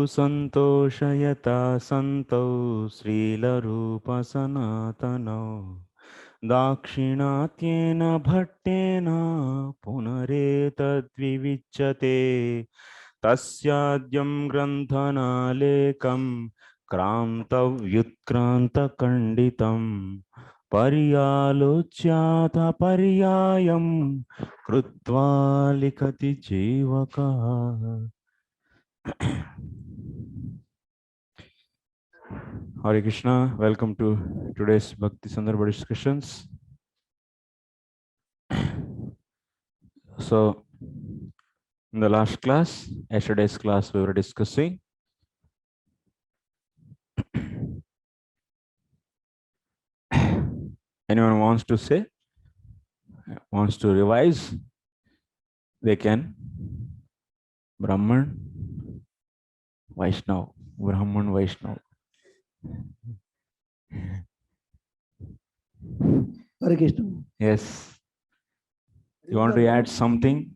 संतोषयता सन्तो श्रीलरूप सनातनो दाक्षिणात्येन भट्टेन पुनरेतद्विविच्यते तस्याद्यं ग्रन्थनालेकं क्रान्तव्युत्क्रान्तखण्डितं पर्यालोच्याथ पर्यायं कृत्वा लिखति जीवकः. Hare Krishna, welcome to today's Bhakti Sandrabha discussions. So, in the last class, yesterday's class, we were discussing anyone wants to say, wants to revise, they can. Brahman, Vaishnav, Brahman, Vaishnav. Hare Krishna. Yes. You want to add something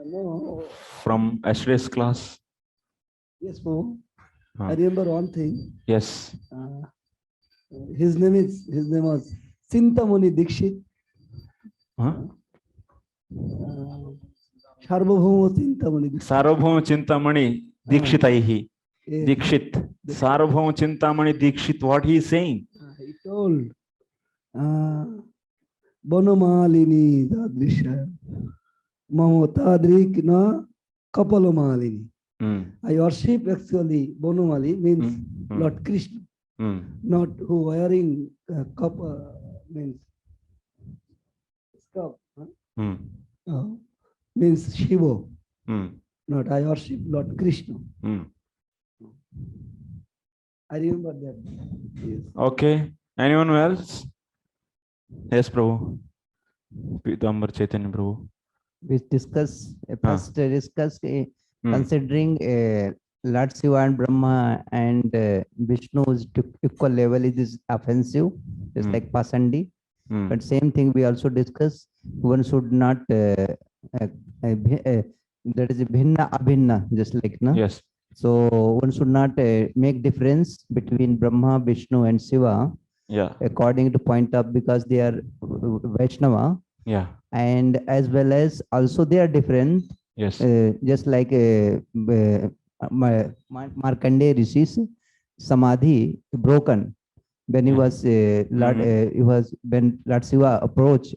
No. from yesterday's class? Yes, Mo. I remember one thing. Yes. His name was Chintamani Dikshit. Sarvabhauma Chintamani Dikshit. Sarvabhauma Chintamani Dikshitaihi. Dikshit. Sarvabhauma Chintamani Dikshit. What he is saying? He told Banamalini Dadrisha Mamotadrik na Kapalamalini. I worship actually Bonamali means Lord Krishna. Not who wearing means scarf. Means Shiva. Not I worship Lord Krishna. I remember that. Yes. Okay. Anyone else? Yes, Prabhu. Pitambar Chaitanya Prabhu. We discuss considering Lord Shiva and Brahma and Vishnu is equal level, it is offensive, just like Pasandi. But same thing we also discuss. One should not that is bhinna abhinna, just like no. Yes. So one should not make difference between Brahma, Vishnu, and Shiva. Yeah. According to point of, because they are Vaishnava. Yeah. And as well as also they are different. Yes. Just like Markandeya Rishi's samadhi broken when he was Lord. He was when Lord Shiva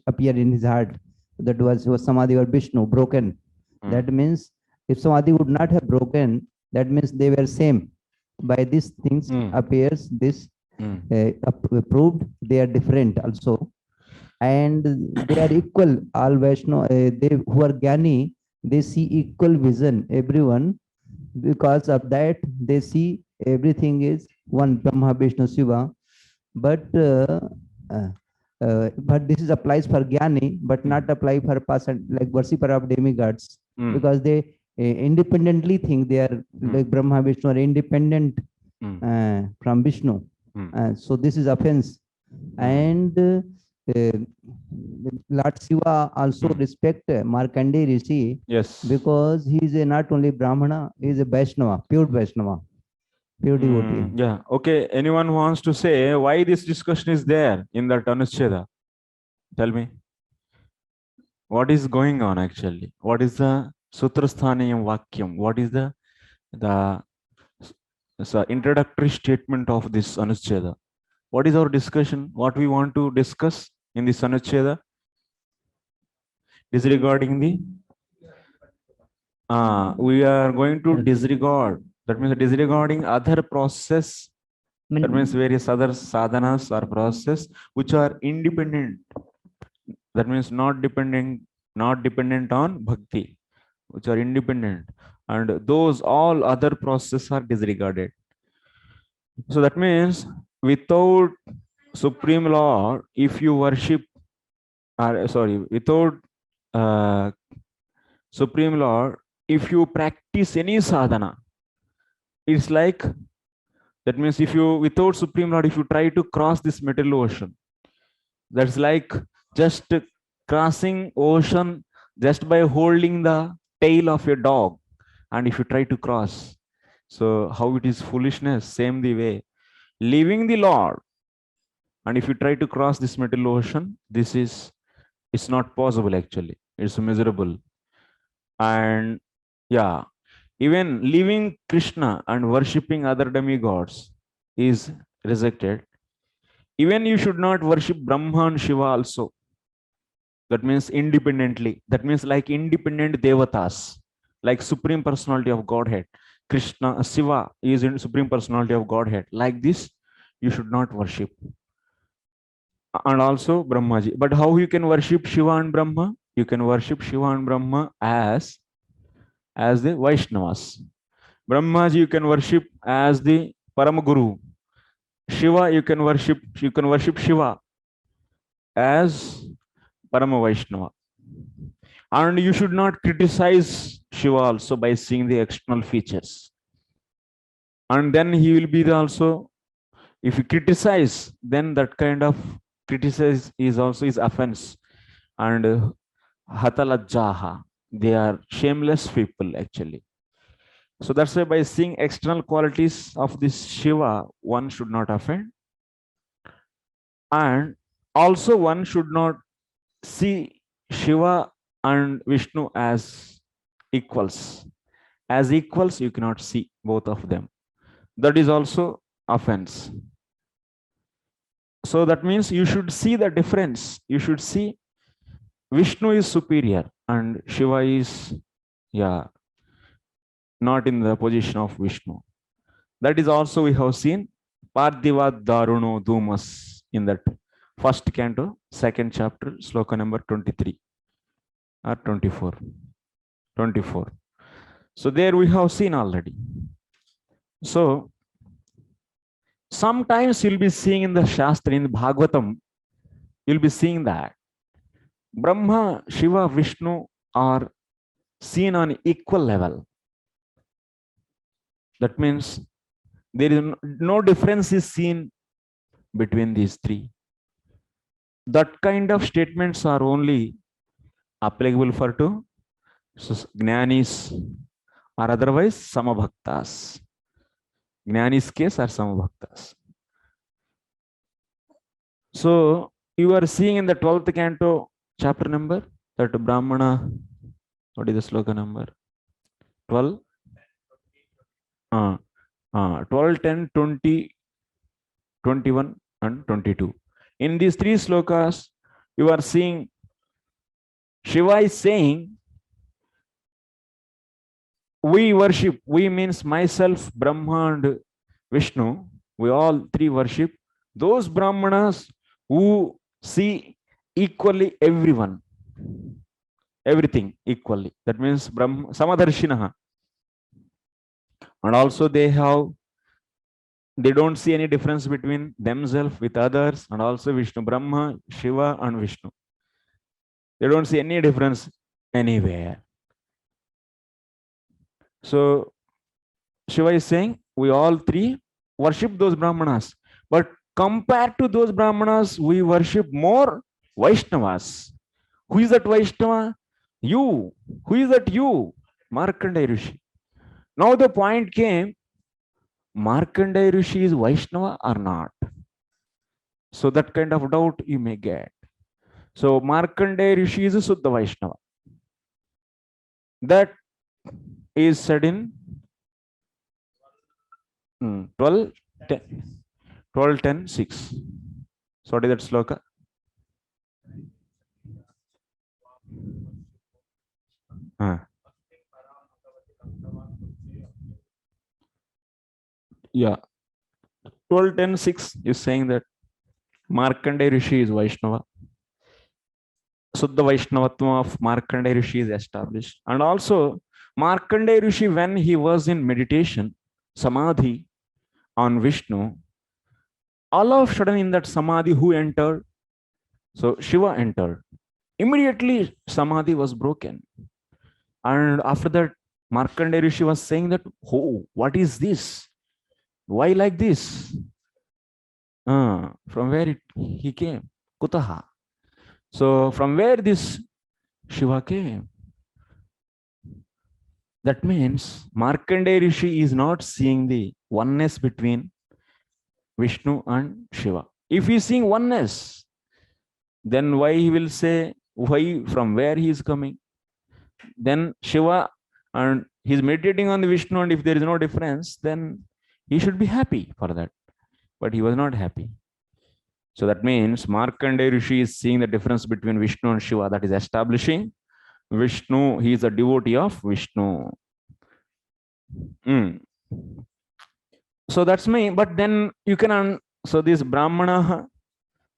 appeared in his heart. That was samadhi or Vishnu broken. That means if samadhi would not have broken, that means they were same. By these things appears this proved they are different also, and they are equal. All Vaishnava, they who are Jnani, they see equal vision, everyone. Because of that, they see everything is one, Brahma, Vishnu, Shiva. But this is applies for Jnani, but not apply for person like worshipper of demigods, because they independently think they are like Brahma, Vishnu are independent from Vishnu. So this is offense. And Lord Shiva also respect Markandeya Rishi. Yes. Because he is not only Brahmana, he is a Vaishnava, pure Vaishnava, pure devotee. Yeah. Okay. Anyone who wants to say why this discussion is there in that anuched? Tell me. What is going on actually? What is the Sutrasthaniyam Vakyam? What is the introductory statement of this anuched? What is our discussion? What we want to discuss in this anuched? Disregarding the we are going to disregard. That means disregarding other process. That means various other sadhanas or process which are independent. That means not dependent on bhakti, which are independent, and those all other processes are disregarded. So that means without Supreme Lord, if you worship, without Supreme Lord, if you practice any sadhana, it's like, that means if you, without Supreme Lord, if you try to cross this material ocean, that's like just crossing ocean just by holding the tail of your dog. And if you try to cross, So how it is foolishness, same the way. Leaving the Lord, and if you try to cross this material ocean, it's not possible actually. It's miserable. And yeah, even leaving Krishna and worshipping other demigods is rejected. Even you should not worship Brahma and Shiva also. That means independently. That means like independent devatas, like Supreme Personality of Godhead. Krishna, Shiva is in Supreme Personality of Godhead. Like this, you should not worship. And also Brahmaji. But how you can worship Shiva and Brahma? You can worship Shiva and Brahma as the Vaishnavas. Brahmaji you can worship as the Paramaguru. Shiva you can worship Shiva as Parama Vaishnava. And you should not criticize Shiva also by seeing the external features. And then he will be also, if you criticize, then that kind of criticize is also his offense. And Hatalajjaha, they are shameless people actually. So that's why by seeing external qualities of this Shiva, one should not offend. And also one should not see Shiva and Vishnu as equals. As equals, you cannot see both of them. That is also offense. So that means you should see the difference. You should see Vishnu is superior and Shiva is, not in the position of Vishnu. That is also we have seen Parthiva Daruno Dumas in that first canto, second chapter, sloka number 23 or 24. 24. So there we have seen already. So sometimes you'll be seeing in the Shastra, in the Bhagavatam, you'll be seeing that Brahma, Shiva, Vishnu are seen on equal level. That means there is no difference is seen between these three. That kind of statements are only applicable for two Jnanis or otherwise Samabhaktas. Jnanis case are Samabhaktas. So you are seeing in the 12th canto, chapter number, that Brahmana, what is the sloka number? 12? 12, 10, 20, 21 and 22. In these three slokas, you are seeing Shiva is saying, we worship, we means myself, Brahma and Vishnu, we all three worship those Brahmanas who see equally everyone, everything equally. That means Brahma, Samadarshinaha. And also they don't see any difference between themselves with others, and also Vishnu, Brahma, Shiva and Vishnu. They don't see any difference anywhere. So Shiva is saying, we all three worship those Brahmanas, but compared to those Brahmanas, we worship more Vaishnavas. Who is that Vaishnava? You. Who is that you? Markandeya Rishi. Now the point came, Markandeya Rishi is Vaishnava or not? So that kind of doubt you may get. So Markandeya Rishi is a Suddha Vaishnava. That is said in 12, 10, 6. So what is that sloka? Yeah. 12, 10, 6 is saying that Markandeya Rishi is Vaishnava. Suddha Vaishnavatma of Markandeya Rishi is established. And also, Markandeya Rishi, when he was in meditation, Samadhi on Vishnu, all of a sudden in that Samadhi, who entered? So Shiva entered. Immediately, Samadhi was broken. And after that, Markandeya Rishi was saying that, oh, what is this? Why like this? From where he came? Kutaha. So from where this Shiva came? That means Markandeya Rishi is not seeing the oneness between Vishnu and Shiva. If he is seeing oneness, then why he will say why from where he is coming? Then Shiva and he's meditating on the Vishnu, and if there is no difference, then he should be happy for that. But he was not happy. So that means Markandeya Rishi is seeing the difference between Vishnu and Shiva, that is establishing Vishnu, he is a devotee of Vishnu. So that's me. But then you can, so this Brahmana,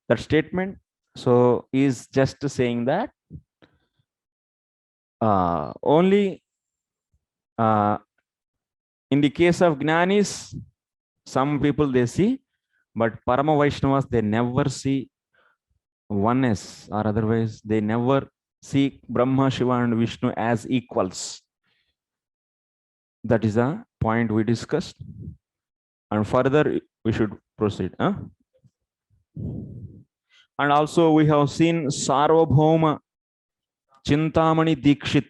that statement, so is just saying that only in the case of Jnanis, some people they see, but Parama Vaishnavas, they never see oneness, or otherwise they never see Brahma, Shiva and Vishnu as equals. That is the point we discussed. And further we should proceed. And also we have seen Sarvabhauma Chintamani Dikshit.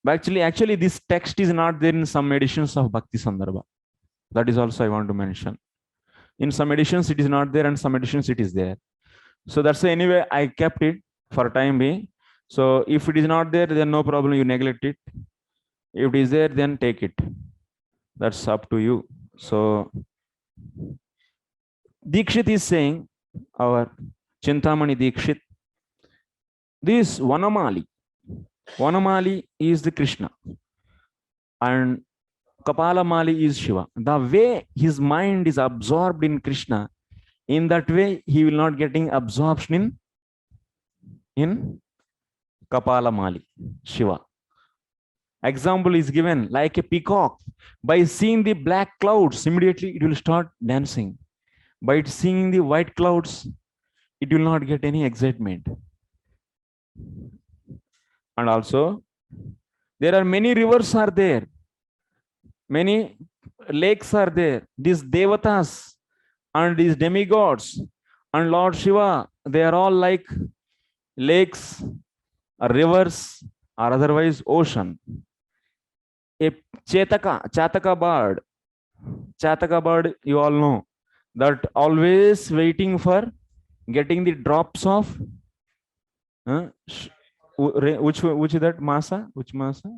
Actually this text is not there in some editions of Bhakti Sandrabha. That is also I want to mention. In some editions it is not there, and some editions it is there. So that's why anyway I kept it for time being. So if it is not there, then no problem, you neglect it. If it is there, then take it. That's up to you. So Dikshit is saying, our Chintamani Dikshit, this Vanamali is the Krishna and Kapalamali is Shiva. The way his mind is absorbed in Krishna, in that way he will not getting absorption in Kapalamali, Shiva. Example is given like a peacock. By seeing the black clouds, immediately it will start dancing. By seeing the white clouds, it will not get any excitement. And also, there are many rivers are there. Many lakes are there. These devatas and these demigods and Lord Shiva, they are all like lakes or rivers or otherwise ocean. A Chataka bird, you all know, that always waiting for getting the drops of which is that Masa? Which Masa?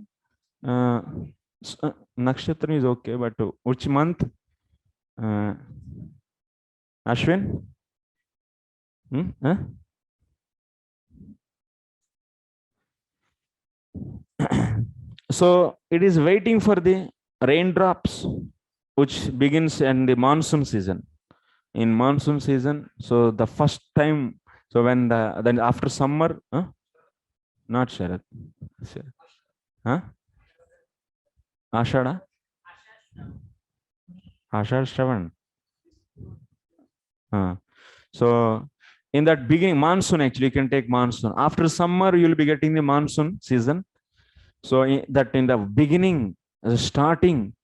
Nakshatra is okay, but which month? Ashwin? So it is waiting for the raindrops, which begins in the monsoon season. In monsoon season, so the first time, so when then after summer, not Sharad, Ashada, Ashad Shravan. So in that beginning, monsoon, actually you can take monsoon. After summer, you will be getting the monsoon season. So in the beginning, starting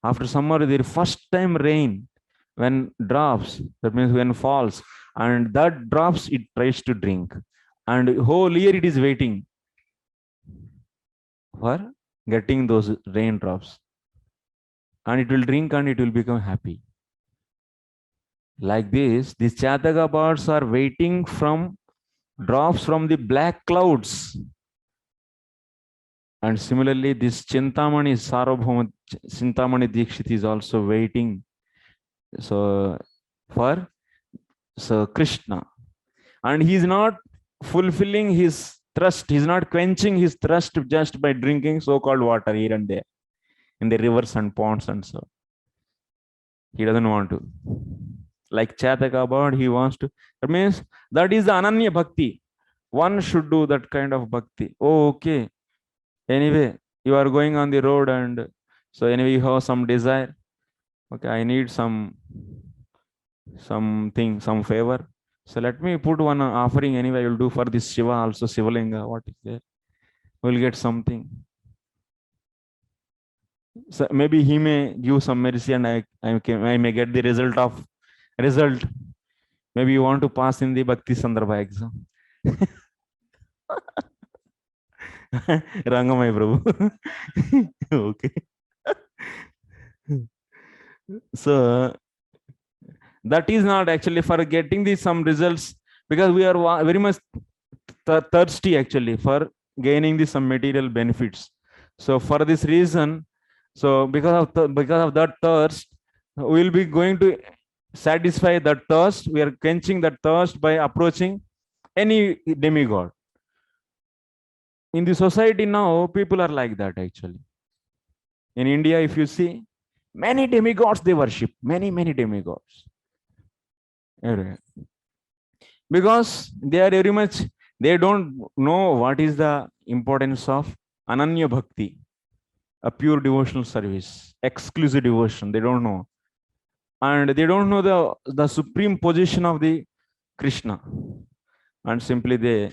after summer, the first time rain, when drops, that means when falls, and that drops it tries to drink, and whole year it is waiting for getting those raindrops, and it will drink and it will become happy. Like this, these Chataka birds are waiting from drops from the black clouds. And similarly, this Chintamani Sarvabhauma Chintamani Dikshit is also waiting for Krishna. And he is not fulfilling his thirst, he is not quenching his thirst just by drinking so-called water here and there in the rivers and ponds and so. He doesn't want to. Like Chataka bird, he wants to. That means that is the Ananya Bhakti. One should do that kind of bhakti. Oh, okay. Anyway, you are going on the road, and so anyway you have some desire. Okay, I need something, some favor. So let me put one offering anyway. I will do for this Shiva also, Shivalinga. What is there? We'll get something. So maybe he may give some mercy, and I may get the result. Maybe you want to pass in the Bhakti Sandrabha exam. Rangamai Prabhu. Okay. So that is not actually for getting the some results, because we are very much thirsty actually for gaining the some material benefits. So for this reason, so because of that thirst, we will be going to satisfy that thirst. We are quenching that thirst by approaching any demigod. In the society now, people are like that actually. In India, if you see, many demigods they worship, many demigods. Because they are very much, they don't know what is the importance of ananya bhakti, a pure devotional service, exclusive devotion. They don't know. And they don't know the supreme position of the Krishna. And simply they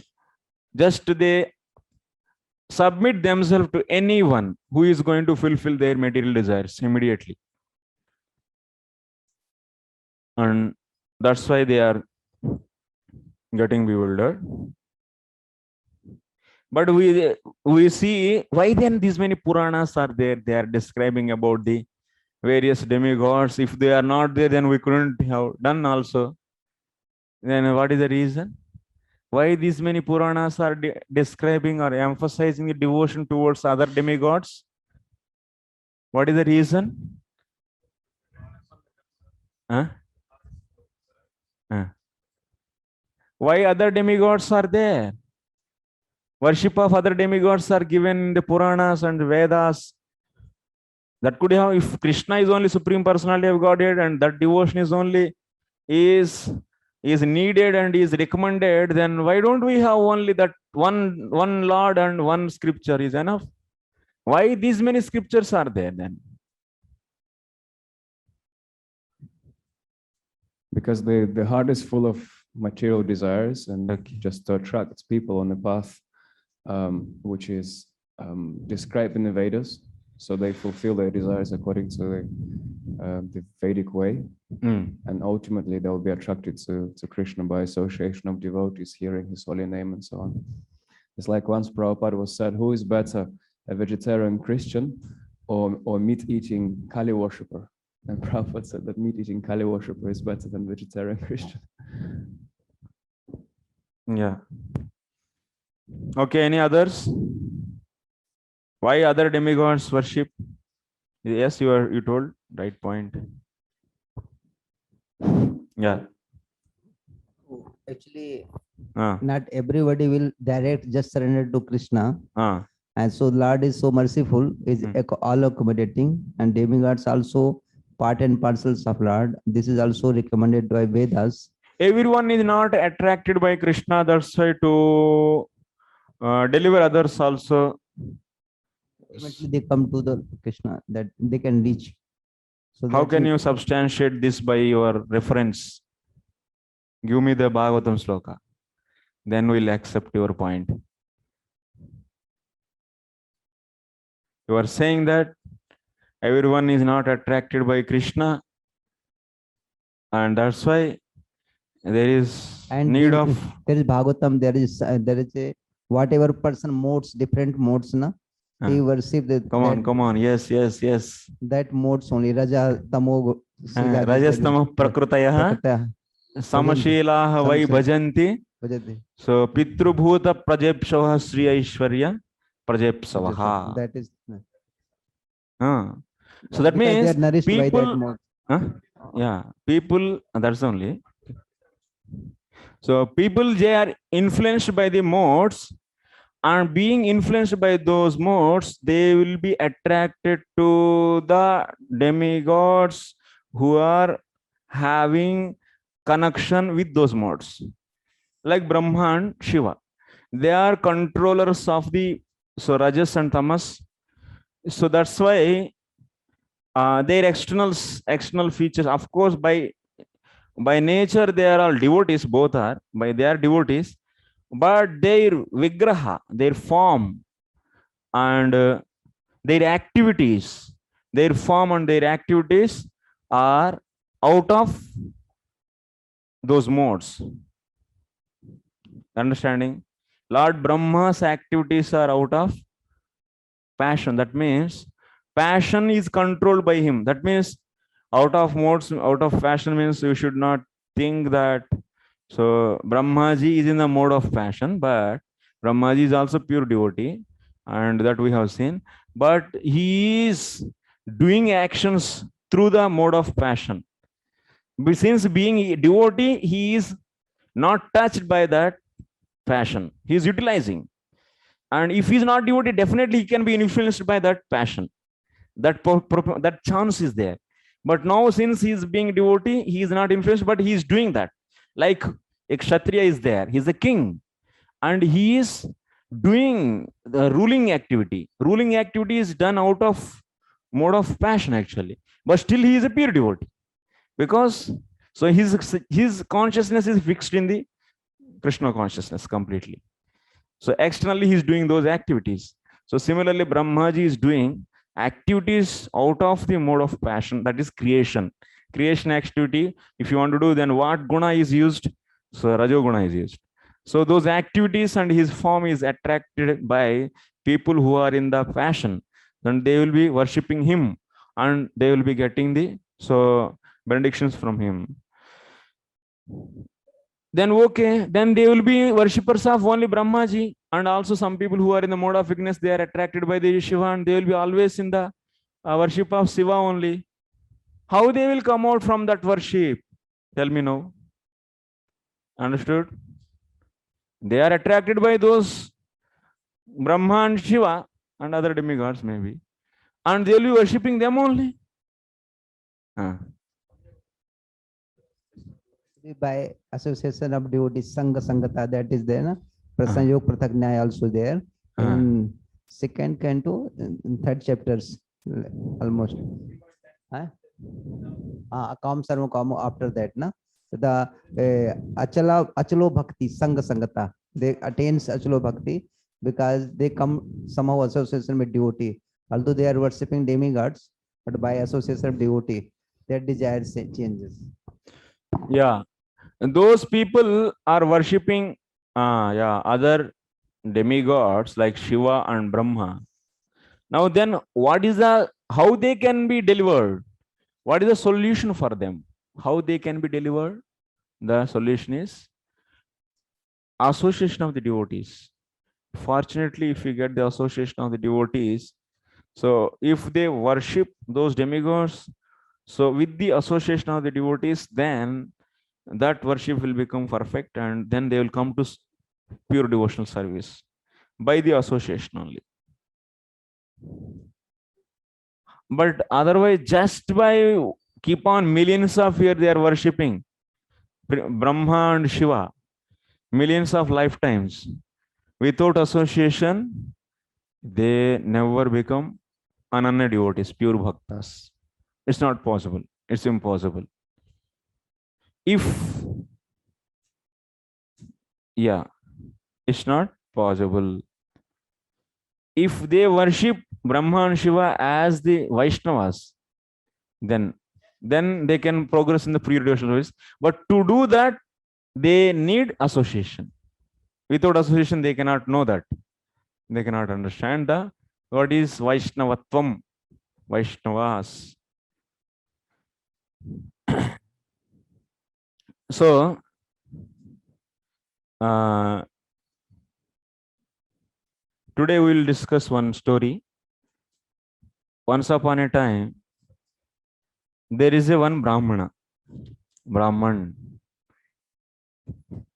submit themselves to anyone who is going to fulfill their material desires immediately. And that's why they are getting bewildered. But we see why then these many Puranas are there. They are describing about the various demigods. If they are not there, then we couldn't have done also. Then what is the reason? Why these many Puranas are describing or emphasizing the devotion towards other demigods? What is the reason? Huh? Why other demigods are there? Worship of other demigods are given in the Puranas and Vedas. That could have, if Krishna is only Supreme Personality of Godhead and that devotion is only is needed and is recommended, then why don't we have only that one Lord and one scripture is enough? Why these many scriptures are there then? Because the heart is full of material desires and Okay. just attracts people on the path which is described in the Vedas. So they fulfill their desires according to the Vedic way. And ultimately they will be attracted to Krishna by association of devotees, hearing his holy name and so on. It's like once Prabhupada was said, who is better, a vegetarian Christian or meat-eating Kali worshipper? And Prabhupada said that meat-eating Kali worshipper is better than vegetarian Christian. Yeah. Okay, any others? Why other demigods worship? Yes, you told right point. Yeah. Actually, not everybody will direct just surrender to Krishna. And so Lord is so merciful, is all accommodating, and demigods also part and parcels of Lord. This is also recommended by Vedas. Everyone is not attracted by Krishna, that's why to deliver others also. Ultimately, they come to the Krishna that they can reach. So how can you substantiate this by your reference? Give me the Bhagavatam sloka. Then we'll accept your point. You are saying that everyone is not attracted by Krishna, and that's why there is need of. There is Bhagavatam. There is a whatever person modes, different modes, na. He worship the. Come on. Yes. That modes only Raja Tamo. Rajas Tamo Prakrutaya. Samashilaha vai bhajanti. So Pitrubhuta Prajepsavaha Sri Aishwarya Prajepsavaha. That is. So that means people. Yeah, people. That's only. So people, they are influenced by the modes, and being influenced by those modes, they will be attracted to the demigods who are having connection with those modes. Like Brahma and Shiva, they are controllers of the Rajas and Tamas. So that's why their external features, of course, by nature they are all devotees. Both are they are devotees, but their vigraha, their form, and their activities, their form and their activities are out of those modes. Understanding? Lord Brahma's activities are out of passion. That means passion is controlled by him. That means out of modes, out of passion means you should not think that. So Brahmaji is in the mode of passion, but Brahmaji is also pure devotee, and that we have seen. But he is doing actions through the mode of passion. But since being a devotee, he is not touched by that passion. He is utilizing. And if he is not devotee, definitely he can be influenced by that passion. That chance is there. But now, since he is being devotee, he is not influenced, but he is doing that. Like a Kshatriya is there, he is a king, and he is doing the ruling activity. Ruling activity is done out of mode of passion, actually. But still, he is a pure devotee. Because so his consciousness is fixed in the Krishna consciousness completely. So externally, he is doing those activities. So similarly, Brahmaji is doing activities out of the mode of passion, that is creation. Creation activity, if you want to do, then what guna is used? So Rajoguna is used. So those activities and his form is attracted by people who are in the passion. Then they will be worshipping him and they will be getting the benedictions from him. Then okay, then they will be worshippers of only Brahmaji, and also some people who are in the mode of weakness, they are attracted by the Shiva and they will be always in the worship of Shiva only. How they will come out from that worship? Tell me now. Understood? They are attracted by those Brahma and Shiva and other demigods maybe, and they will be worshipping them only. By association of devotees, Sangha Sangata, that is there. Prasanyog Prathagnya also there. In second canto, in third chapters, almost. Kam Sarva Kamo after that. The Achalo Bhakti, Sangha Sangata. They attain Achalo Bhakti because they come somehow association with devotee. Although they are worshipping demigods, but by association of devotee, their desire changes. Yeah. And those people are worshipping other demigods like Shiva and Brahma. Now then, how they can be delivered? What is the solution for them? How they can be delivered? The solution is association of the devotees. Fortunately, if you get the association of the devotees, so if they worship those demigods, so with the association of the devotees, then that worship will become perfect, and then they will come to pure devotional service by the association only. But otherwise, just by keep on millions of years they are worshipping Brahma and Shiva, millions of lifetimes, without association, they never become ananya devotees, pure bhaktas. It's not possible. It's impossible. It's not possible. If they worship Brahma and Shiva as the Vaishnavas, then they can progress in the pure devotional service. But to do that, they need association. Without association, they cannot know that. They cannot understand what is Vaishnavatvam, Vaishnavas. So, today we will discuss one story. Once upon a time, there is one Brahman.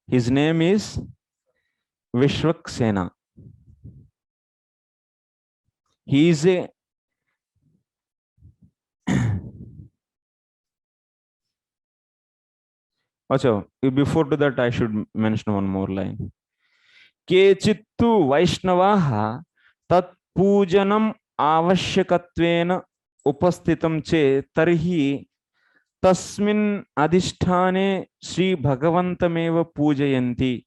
His name is Vishwaksena. He is a before to that, I should mention one more line. Kechittu Vaishnavaha tat pujanam avashyakatvena upasthitam che tarhi tasmin adhisthane Sri Bhagavantameva pujayanti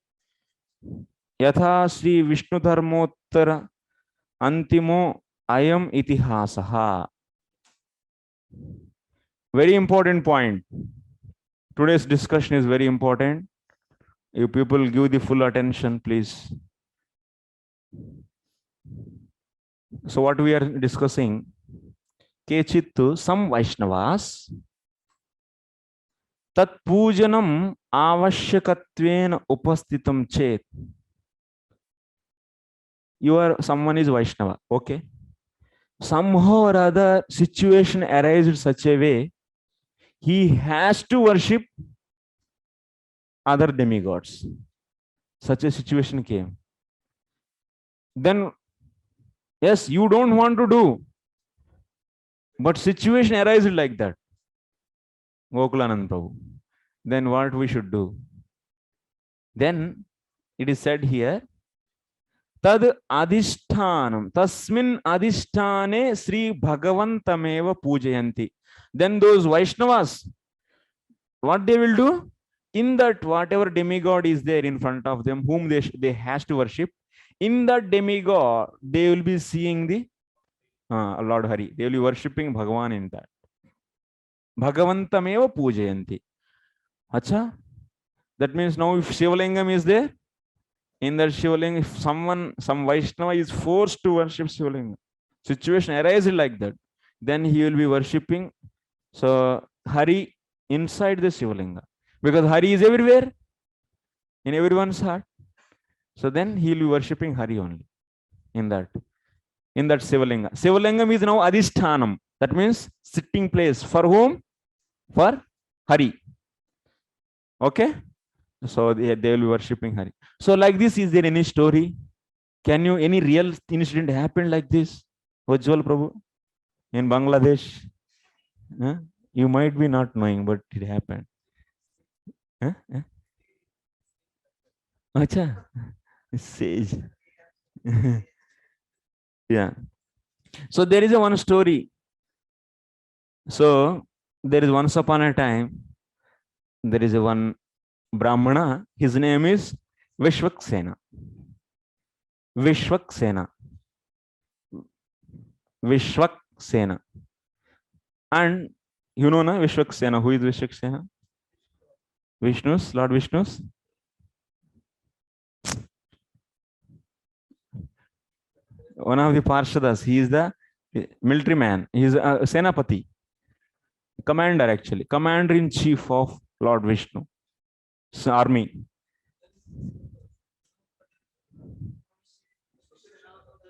yatha Sri Vishnu Dharmottara antimo ayam itihasaha. Very important point. Today's discussion is very important. You people give the full attention, please. So what we are discussing, Kechittu, some Vaishnavas, tat pujanam avashyakatvena upastitam chet. Someone is Vaishnava, okay? Somehow or other situation arises in such a way, he has to worship other demigods. Such a situation came. Then, yes, you don't want to do, but situation arises like that. Gokulanand Prabhu. Then what we should do? Then it is said here, Tad adhishthanam, tasmin adhisthane Sri Bhagavantameva pujayanti. Then those Vaishnavas, what they will do? In that whatever demigod is there in front of them, whom they has to worship, in that demigod, they will be seeing the Lord Hari. They will be worshipping Bhagavan in that. Bhagavantameva pujayanti. Acha? That means now if Shivalingam is there, in that Shivalingam, if some Vaishnava is forced to worship Shivalingam, situation arises like that, then he will be worshipping so Hari inside the Shivalinga. Because Hari is everywhere, in everyone's heart. So then he will be worshipping Hari only in that Shivalinga. Shivalingam is now Adhishthanam. That means sitting place. For whom? For Hari. Okay? So they will be worshipping Hari. So like this, is there any story? Any real incident happened like this? Ujjwal Prabhu? In Bangladesh? You might be not knowing, but it happened. Acha, sage. Yeah. So there is one story. So there is once upon a time, there is one Brahmana. His name is Vishwaksena. Vishwaksena. Vishwaksena. And you know, na, Vishwaksena. Who is Vishwaksena? Vishnu's, Lord Vishnu's. One of the Parshadas. He is the military man. He is a Senapati. Commander, actually. Commander-in-chief of Lord Vishnu. Army.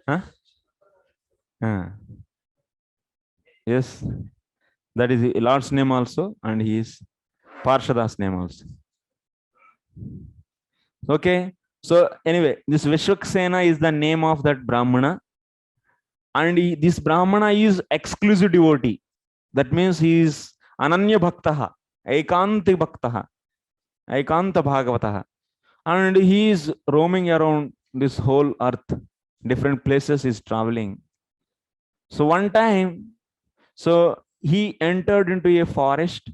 Huh? Yes. That is Lord's name also, and he is Parshada's name also. Okay. So anyway, this Vishwaksena is the name of that Brahmana. And this Brahmana is exclusive devotee. That means he is Ananya Bhaktaha, Ekanti Bhaktaha, Ekanta Bhagavataha. And he is roaming around this whole earth, different places is traveling. So one time, so he entered into a forest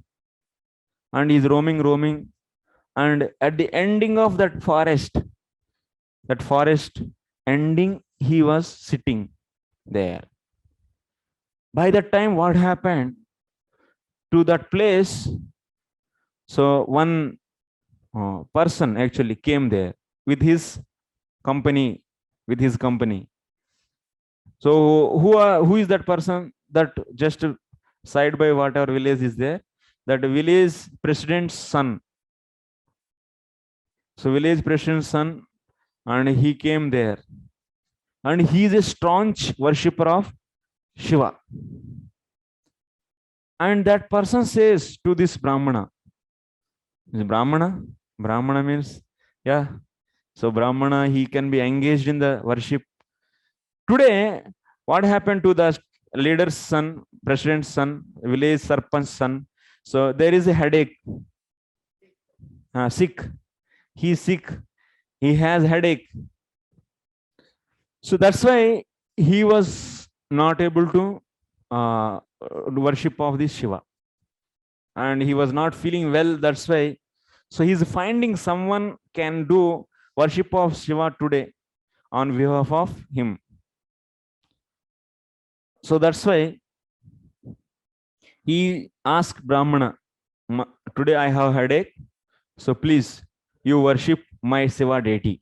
and he's roaming. And at the ending of that forest ending, he was sitting there. By that time, what happened to that place? So one person actually came there with his company. So who is that person? That just side by whatever village is there, that village president's son. So village president's son, and he came there, and he is a staunch worshipper of Shiva. And that person says to this Brahmana, Brahmana means, yeah. So Brahmana, he can be engaged in the worship. Today, what happened to the leader's son, president's son, village sarpanch's son? So there is a headache. Sick. He's sick. He has headache. So that's why he was not able to worship of this Shiva. And he was not feeling well. That's why. So he's finding someone can do worship of Shiva today on behalf of him. So that's why he asked Brahmana, today I have headache, so please you worship my Shiva deity.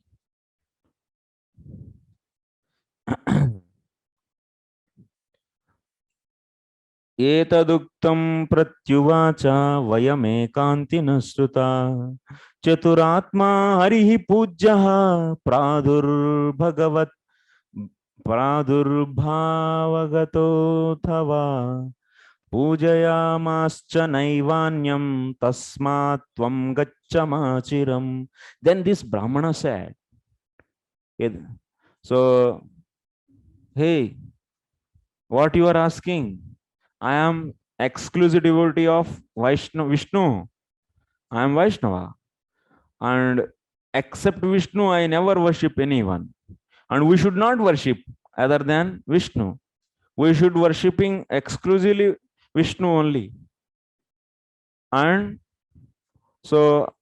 Etaduktam pratyuvacha vayamekantina sruta Chaturatma harihi pujyaha pradurbhavato thava Pujayamascha naivanyam tasmat tvam gacchamachiram. Then this Brahmana said, so, hey, what you are asking? I am exclusive devotee of Vishnu. I am Vaishnava. And except Vishnu, I never worship anyone. And we should not worship other than Vishnu. We should worshipping exclusively Vishnu only. And so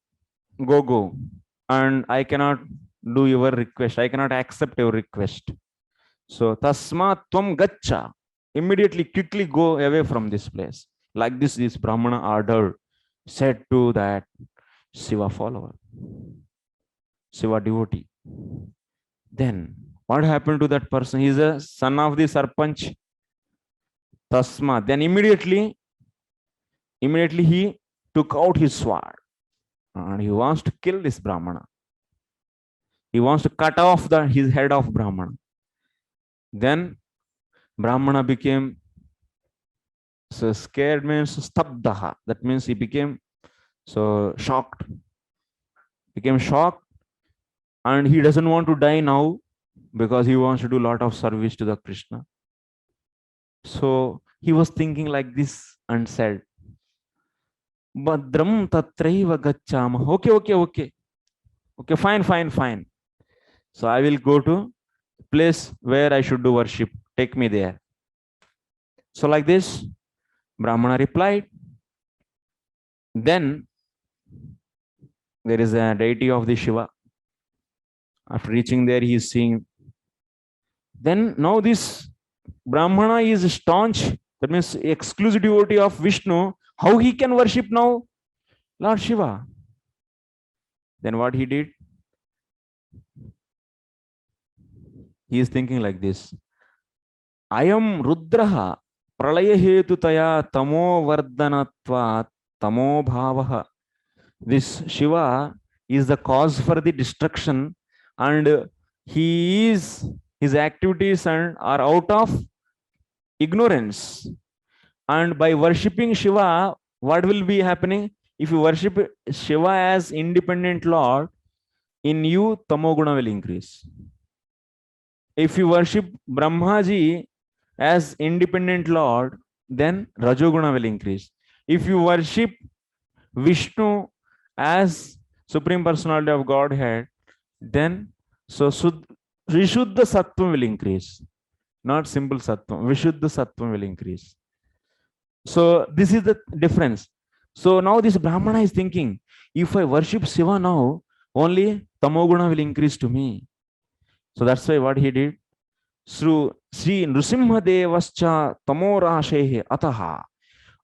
go. And I cannot do your request. I cannot accept your request. So tasma tvam gaccha. Immediately, quickly go away from this place. Like this Brahmana ordered, said to that Shiva follower, Shiva devotee. Then what happened to that person? He is a son of the Sarpanch. Tasma. Then immediately he took out his sword and he wants to kill this Brahmana. He wants to cut off his head of Brahmana. Then Brahmana became so scared, means stabdaha. That means he became so shocked. Became shocked, and he doesn't want to die now because he wants to do a lot of service to the Krishna. So he was thinking like this and said, Badram tatraiva gacchama. Okay, fine. So I will go to place where I should do worship. Take me there. So like this, Brahmana replied. Then there is a deity of the Shiva. After reaching there, he is seeing. Then now this Brahmana is staunch. That means exclusive devotee of Vishnu. How he can worship now Lord Shiva? Then what he did? He is thinking like this. I am Rudraha pralaya hetutaya tamo vardhanatva tamo bhavaha. This Shiva is the cause for the destruction, and his activities are out of ignorance. And by worshipping Shiva, what will be happening? If you worship Shiva as independent Lord, in you tamoguna will increase. If you worship Brahmaji as independent Lord, then rajoguna will increase. If you worship Vishnu as Supreme Personality of Godhead, then so Vishuddha Sattva will increase. Not simple Sattva. Vishuddha Sattva will increase. So this is the difference. So now this Brahmana is thinking, if I worship Shiva now, only Tamoguna will increase to me. So that's why what he did. Sri Nrusimha Devascha Tamorashehe Ataha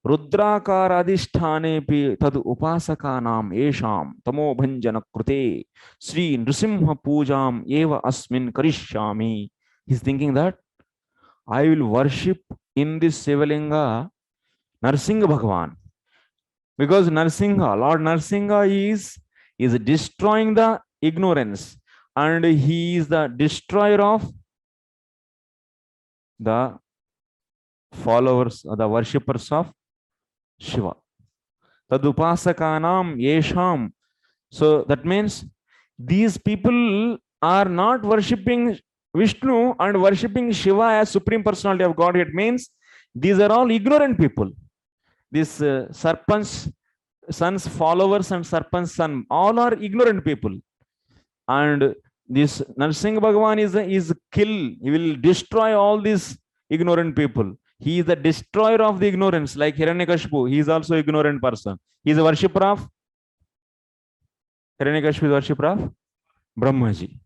Rudrakaradishthane Tadu Upasakanam Esham Tamo Bhanjana Krute Sri Nrusimha Pujam Eva Asmin Karishyami. He's thinking that I will worship in this Shivalinga Narsingha Bhagavan. Because Lord Narsingha is destroying the ignorance, and he is the destroyer of the followers, the worshippers of Shiva. Tadupasakanam yesham. So that means these people are not worshipping Vishnu and worshipping Shiva as Supreme Personality of Godhead. Means these are all ignorant people. This Sarpanch son's followers and Sarpanch son, all are ignorant people. And this Narsingha Bhagavan is kill. He will destroy all these ignorant people. He is the destroyer of the ignorance, like Hiranyakashipu. He is also ignorant person. He is a worshipper of Hiranyakashipu, is worshipper of Brahmaji.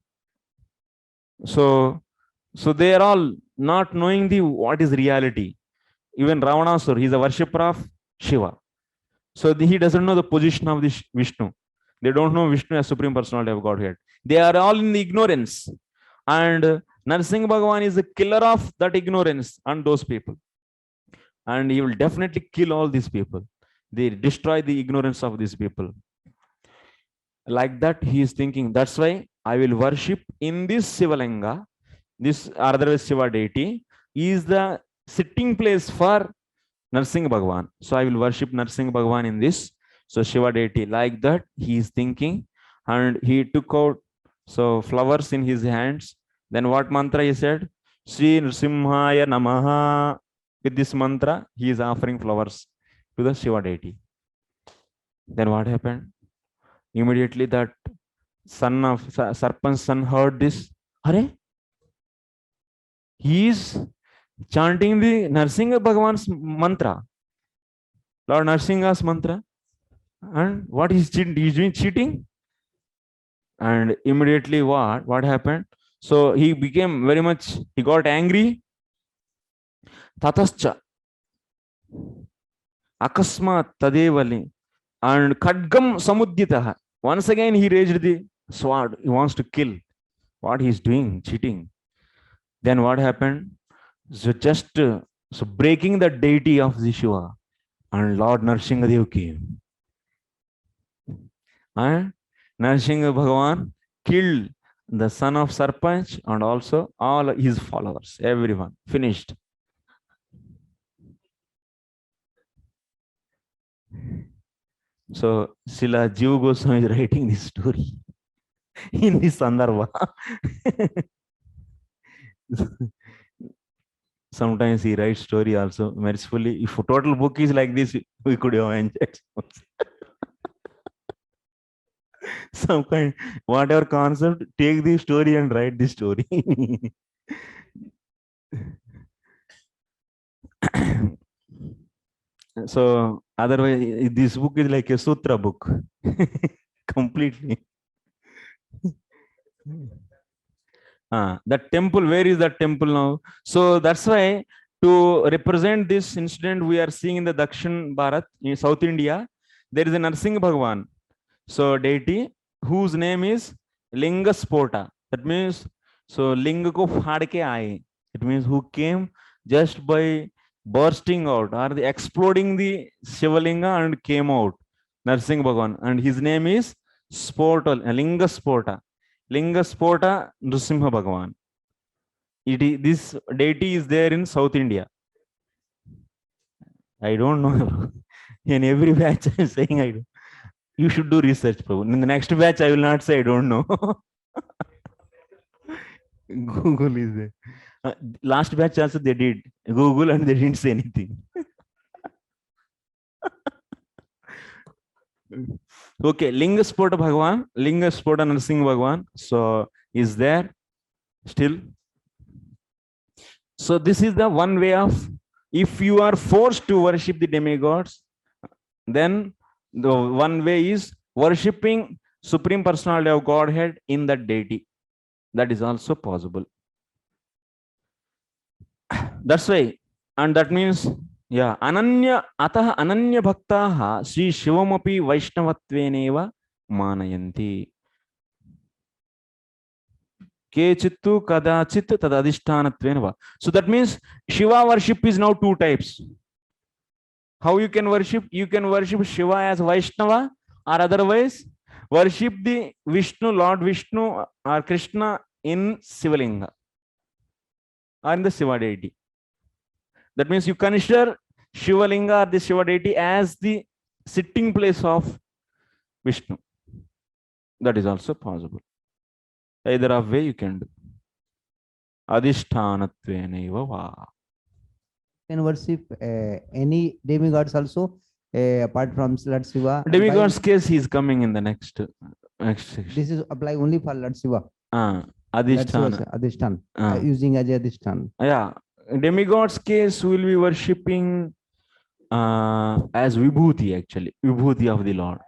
So they are all not knowing what is reality. Even Ravanasur, he is a worshipper of Shiva. So he doesn't know the position of this Vishnu. They don't know Vishnu as Supreme Personality of Godhead. They are all in the ignorance. And Narsingha Bhagavan is the killer of that ignorance and those people. and he will definitely kill all these people. They destroy the ignorance of these people. Like that, he is thinking, that's why I will worship in this Shivalinga. This otherwise Shiva deity is the sitting place for Narsingh Bhagwan. So I will worship Narsingh Bhagwan in this. So Shiva deity, like that, he is thinking, and he took out flowers in his hands. Then what mantra he said? Sri Nrsimhaya Namaha. With this mantra, he is offering flowers to the Shiva deity. Then what happened? Immediately that son of Sarpanch's son heard this. Hare, he is chanting the Narsingha Bhagwan's mantra, Lord Narsingha's mantra. And what is he's doing? Cheating. And immediately what happened? So he became very much, he got angry. Tatascha akasmat tadevali and khadgam samudditaha. Once again he raised the sword. He wants to kill. What he's doing? Cheating. Then what happened? So just breaking the deity of the Shiva, and Lord Narsinghadev came. And Narsingha Bhagavan killed the son of Sarpanch and also all his followers, everyone. Finished. So Srila Jiva Goswami is writing this story in this sandarva. Sometimes he writes story also mercifully. If a total book is like this, we could have enjoyed some kind, whatever concept, take the story and write the story. So otherwise, this book is like a sutra book. Completely. That temple, where is that temple now? So that's why, to represent this incident we are seeing in the Dakshin Bharat, in South India, there is a Narsingh Bhagwan. So deity whose name is Linga Spota. That means, so Linga ko phad ke aaye. It means who came just by bursting out or the exploding the Shivalinga and came out. Narsingh Bhagwan. And his name is Spota, Linga Spota. Linga Spota Nrsimha Bhagwan. This deity is there in South India. I don't know. In every batch I'm saying I do. You should do research, Prabhu. In the next batch, I will not say I don't know. Google is there. Last batch also they did Google and they didn't say anything. Okay, Linga Spota Bhagwan, Linga Spota Narsingh Bhagwan. So is there still? So this is the one way of, if you are forced to worship the demigods, then the one way is worshipping Supreme Personality of Godhead in that deity. That is also possible. That's why, and that means, yeah, Ananya Atah Ananya Bhaktaha Sri Shivamapi Vaishnavatveneva Manayanti. Kechittu Kadachit Tadadishtanatveneva. So that means Shiva worship is now two types. How you can worship? You can worship Shiva as Vaishnava, or otherwise worship the Vishnu, Lord Vishnu or Krishna in Shivalinga or in the Shiva deity. That means you consider Shivalinga or the Shiva deity as the sitting place of Vishnu. That is also possible. Either of way you can do. Adhishthanatveneva va. Can worship any demigods also, apart from Lord Shiva. Demigod's case he is coming in the next section. This is apply only for Lord Shiva. Adhisthana. Using as Adhisthana. Yeah, demigod's case will be worshipping as Vibhuti, actually, Vibhuti of the Lord.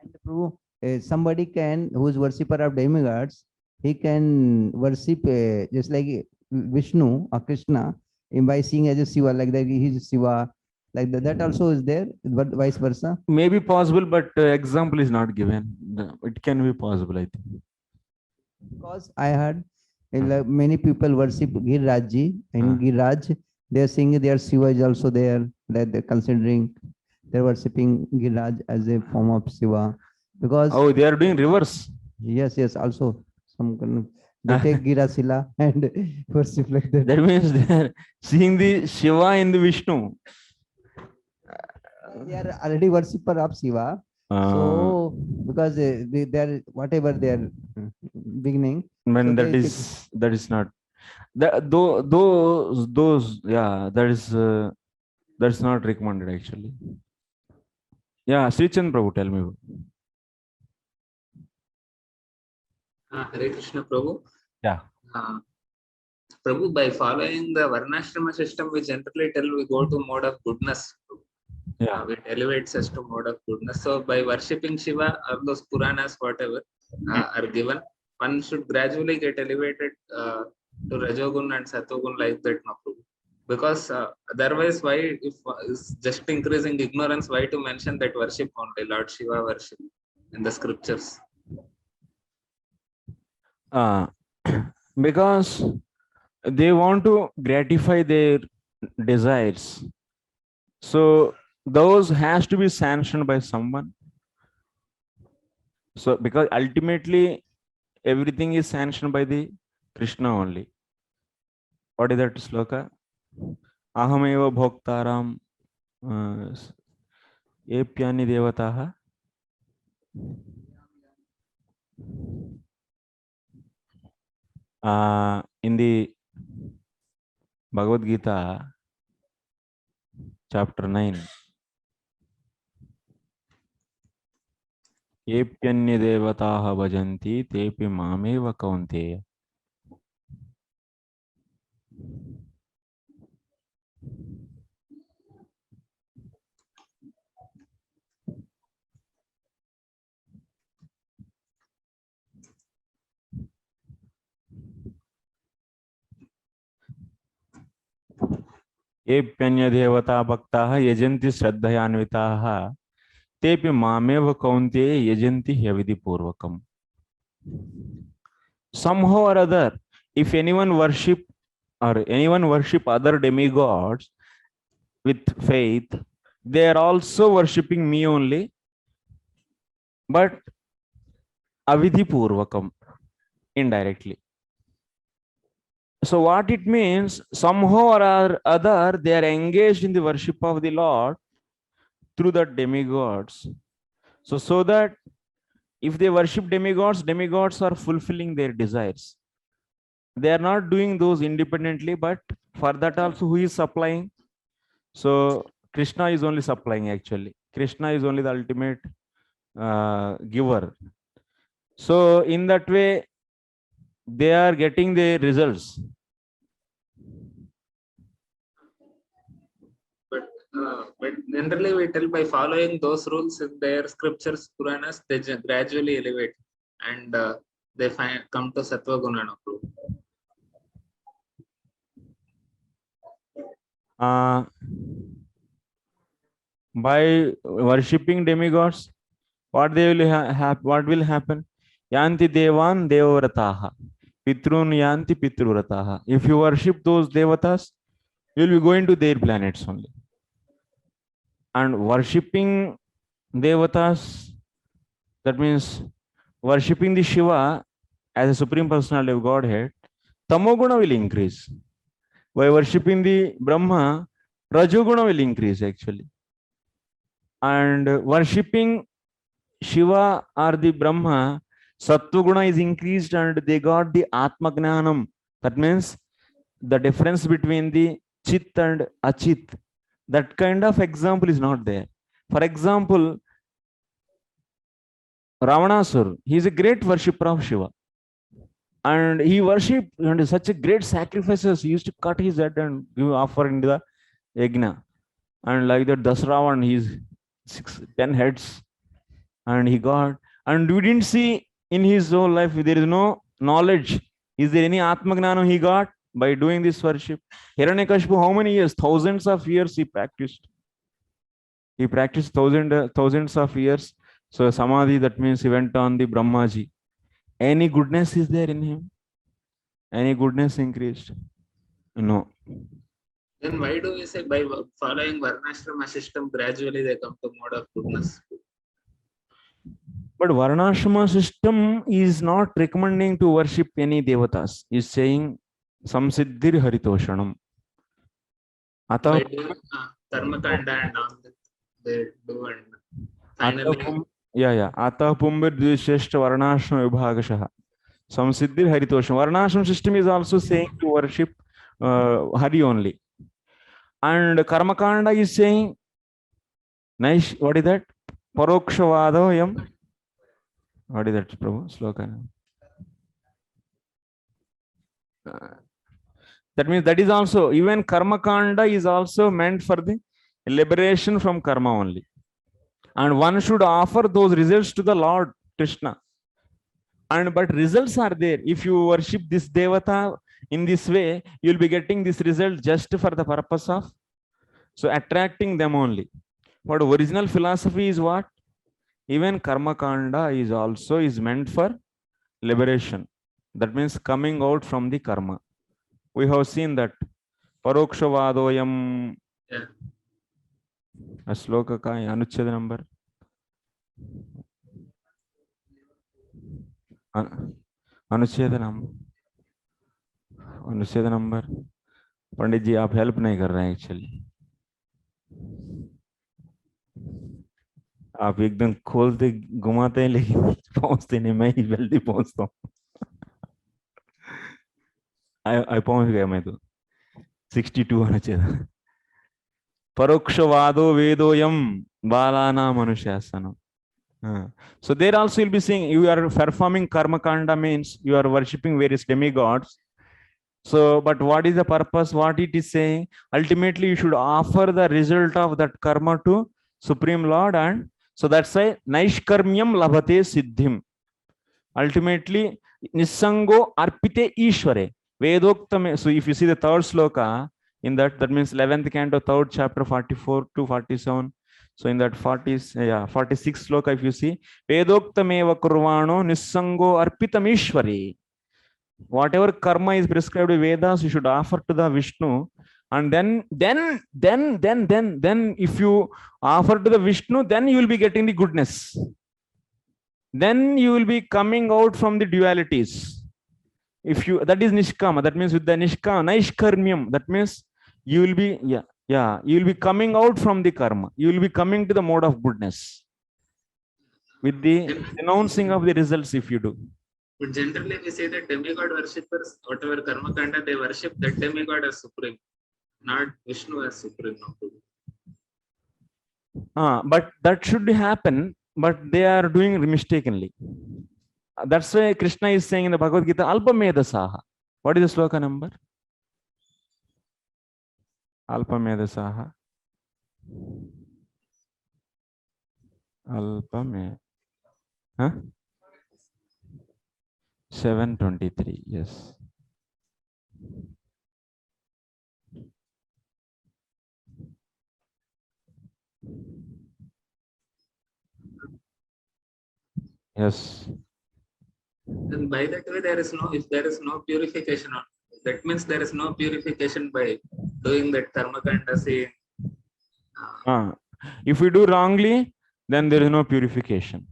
Somebody can, who is worshipper of demigods, he can worship just like Vishnu or Krishna by seeing as a Shiva, like that he is Shiva, like that. That also is there, but vice versa. Maybe possible, but example is not given. It can be possible, I think. Because I heard many people worship Girirajji, and Giriraj, they are saying their Shiva is also there. that they're considering they're worshipping Giriraj as a form of Shiva. Because Oh, they are doing reverse. yes, also some kind of, they take Girasila and worship like that. That means they are seeing the Shiva in the Vishnu. They are already worshipper of Shiva. So because they are whatever their beginning. When so that they is not those yeah, that's not recommended actually. Yeah, Sri Chand Prabhu, tell me. Hare Krishna Prabhu. Yeah. Prabhu, by following the Varnashrama system, we generally tell we go to mode of goodness. Yeah. It elevates us to mode of goodness. So by worshipping Shiva, all those Puranas, whatever are given, one should gradually get elevated to Rajogun and Satogun like that, no, Prabhu. Because otherwise, why, if it's just increasing ignorance, why to mention that worship only, Lord Shiva worship in the scriptures? Because they want to gratify their desires. So those has to be sanctioned by someone. So because ultimately everything is sanctioned by the Krishna only. What is that sloka? Ahameva bhoktaram epyani devataha. In the Bhagavad Gita, chapter 9, epyani devataha bhajanti tepi mameva kaunteya. एप्यन्य देवता भक्ताः यजन्ति श्रद्धयान्विताः तेपि मामेव कौन्तेय यजन्ति ह्यविधि पूर्वकम्. Somehow or other, if anyone worship other demigods with faith, they are also worshipping me only, but avidhi purvakam, indirectly. So what it means, somehow or other, they are engaged in the worship of the Lord through the demigods. So that if they worship demigods, demigods are fulfilling their desires. They are not doing those independently, but for that also who is supplying? So Krishna is only supplying actually. Krishna is only the ultimate giver. So in that way, they are getting the results. But generally we tell by following those rules in their scriptures, Puranas, they gradually elevate and they come to Sattva Guna. By worshipping demigods, what will happen? Yanti devan devavrataha, pitrun yanti pitruvrataha. If you worship those devatas, you will be going to their planets only. And worshipping devatas, that means worshipping the Shiva as a supreme personality of Godhead, tamoguna will increase. By worshipping the Brahma, rajoguna will increase actually. And worshipping Shiva or the Brahma, Sattva is increased and they got the Atma Gnanam. That means the difference between the Chit and Achit. That kind of example is not there. For example, Ravanasur, he is a great worshipper of Shiva. And he worshipped and such a great sacrifices. He used to cut his head and give offer into the yajna. And like that, Dasravan, he's 10 heads. And he got, and we didn't see in his whole life, there is no knowledge. Is there any Atma Gnana he got by doing this worship? Hiranyakashipu, how many years? Thousands of years he practiced. He practiced thousands of years. So Samadhi, that means he went on the Brahmaji. Any goodness is there in him? Any goodness increased? No. Then why do we say by following varnashrama system, gradually they come to mode of goodness? But varnashrama system is not recommending to worship any devatas. Is saying samsiddhir haritoshanam. By doing karma kanda and all that they do, and finally. Atah pumbir dvisheshta varnashrama vibhagashaha. Samsiddhir haritoshanam. Varnashrama system is also saying to worship Hari only. And Karmakanda is saying, nice, what is that? Parokshvado yam. What is that, Prabhu? Sloka. That means that is also, even Karmakanda is also meant for the liberation from karma only. And one should offer those results to the Lord Krishna. But results are there. If you worship this devata in this way, you'll be getting this result just for the purpose of attracting them only. But original philosophy is what? Even karma kanda is meant for liberation. That means coming out from the karma. We have seen that parokshavadoyam. Yeah. A sloka ka anuched number. अनुच्छेद number पंडित जी आप help नहीं कर रहे हैं actually आप एकदम खोलते घुमाते हैं लेकिन पहुंचते नहीं मैं ही जल्दी पहुंचता हूँ आई पहुंच गया मैं तो 62 अनुच्छेद परोक्षवादो वेदोयम बालानाम अनुशासनम. So there also you'll be saying you are performing karma kanda means you are worshipping various demigods. So, but what is the purpose? What it is saying? Ultimately, you should offer the result of that karma to Supreme Lord, and so that's why naishkarmyam labhate siddhim. Ultimately, nisango arpite ishware. Vedoktame. So if you see the third sloka in that means 11th canto, 3rd chapter, 44 to 47. So in that 46 sloka, if you see, Vedoktameva kurvano nisango arpitam ishwari. Whatever karma is prescribed by Vedas, you should offer to the Vishnu. And then if you offer to the Vishnu, then you will be getting the goodness. Then you will be coming out from the dualities. If you, that is nishkama, that means with the naishkarmyam, that means you will be, you will be coming out from the karma. You will be coming to the mode of goodness with the announcing of the results if you do. But generally we say that demigod worshippers, whatever karma kanda they worship, that demigod as supreme, not Vishnu as supreme. But that should happen, but they are doing mistakenly. That's why Krishna is saying in the Bhagavad Gita, Alpamedasaha. What is the sloka number? Alpamedasaha. Alpame. 723. Yes. Yes. Then by that way, there is no, if there is no purification, that means there is no purification by doing that karma kanda saying. If we do wrongly, then there is no purification.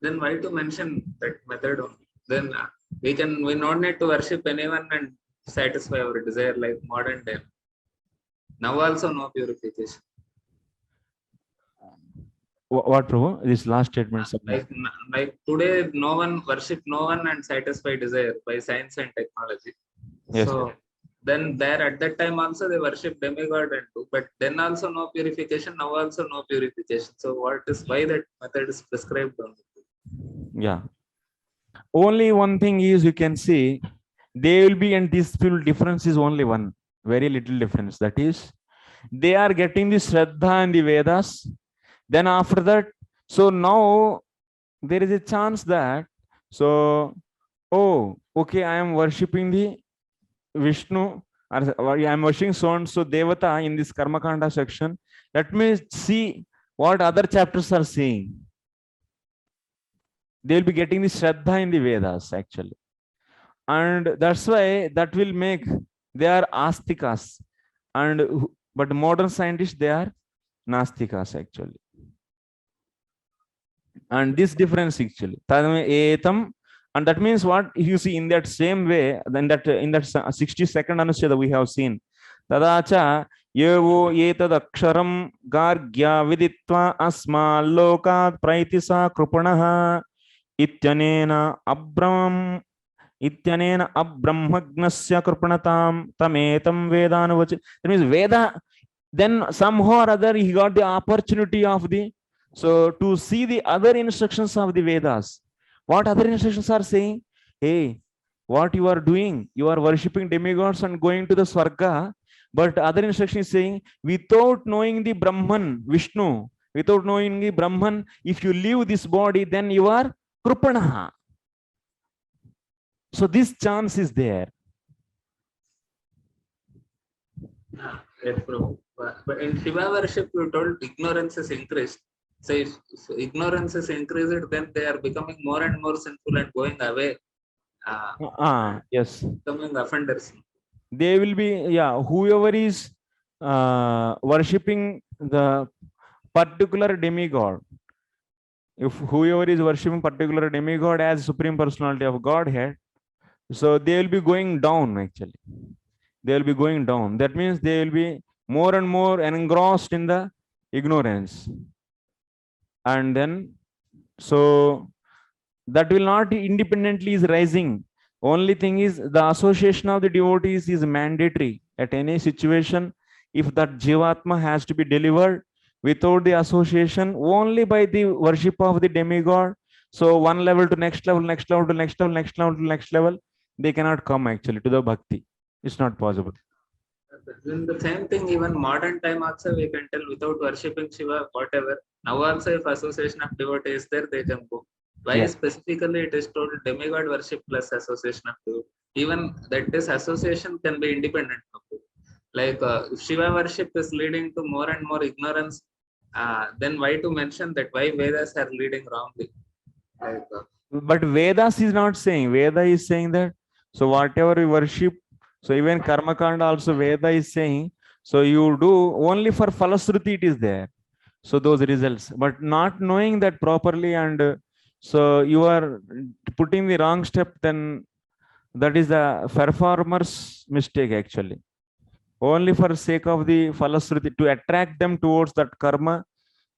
Then why to mention that method only? Then we don't need to worship anyone and satisfy our desire like modern day. Now also no purification. What, Prabhu? This last statement. Like today, no one worship no one and satisfy desire by science and technology. Yes. So then there at that time also they worship demigod and do, but then also no purification. Now also no purification. So why that method is prescribed on? Yeah. Only one thing is you can see they will be, and this difference is only one, very little difference. That is, they are getting the Shraddha and the Vedas. Then after that, so now there is a chance that, so, oh, okay, I am worshipping the Vishnu, or I am worshipping so and so Devata in this Karma Kanda section. Let me see what other chapters are saying. They will be getting the Shraddha in the Vedas actually. And that's why that will make, they are astikas. and but modern scientists, they are nastikas actually. And this difference actually, and that means what you see in that same way, then that in that 60-second anuched we have seen, tadacha yevo etad aksharam gargya viditva asmalokat praitisa krupanah ityanena abrahmagnasya krupanatam tametam vedanuvach. That means Veda, then somehow or other he got the opportunity of the, so to see the other instructions of the Vedas. What other instructions are saying? Hey, what you are doing? You are worshipping demigods and going to the Swarga. But other instruction is saying, without knowing the Brahman, Vishnu, without knowing the Brahman, if you leave this body, then you are Krupanaha. So this chance is there. Yes, Prabhu. But in Shiva worship, you told ignorance is increased. So if ignorance is increased, then they are becoming more and more sinful and going away. Yes. Becoming offenders. They will be, yeah, whoever is worshipping the particular demigod, if whoever is worshipping particular demigod as Supreme Personality of Godhead, so they will be going down actually. They will be going down. That means they will be more and more engrossed in the ignorance. And then, so that will not independently is rising. Only thing is the association of the devotees is mandatory at any situation. If that Jivatma has to be delivered, without the association, only by the worship of the demigod, so one level to next level, next level to next level, next level to next level, they cannot come actually to the bhakti. It's not possible. Then the same thing, even modern time also we can tell, without worshipping Shiva, whatever. Now also if association of devotees is there, they can go. Why Yeah. specifically it is told demigod worship plus association of devotees? Even that this association can be independent of it. Like if Shiva worship is leading to more and more ignorance, then why to mention that why Vedas are leading wrongly? Like, but Vedas is not saying. Veda is saying that, so whatever you worship, so even Karma Kanda also Veda is saying, so you do only for Falasruti it is there. So those results, but not knowing that properly, and so you are putting the wrong step, then that is the performer's mistake actually. Only for sake of the Falasruti, to attract them towards that karma,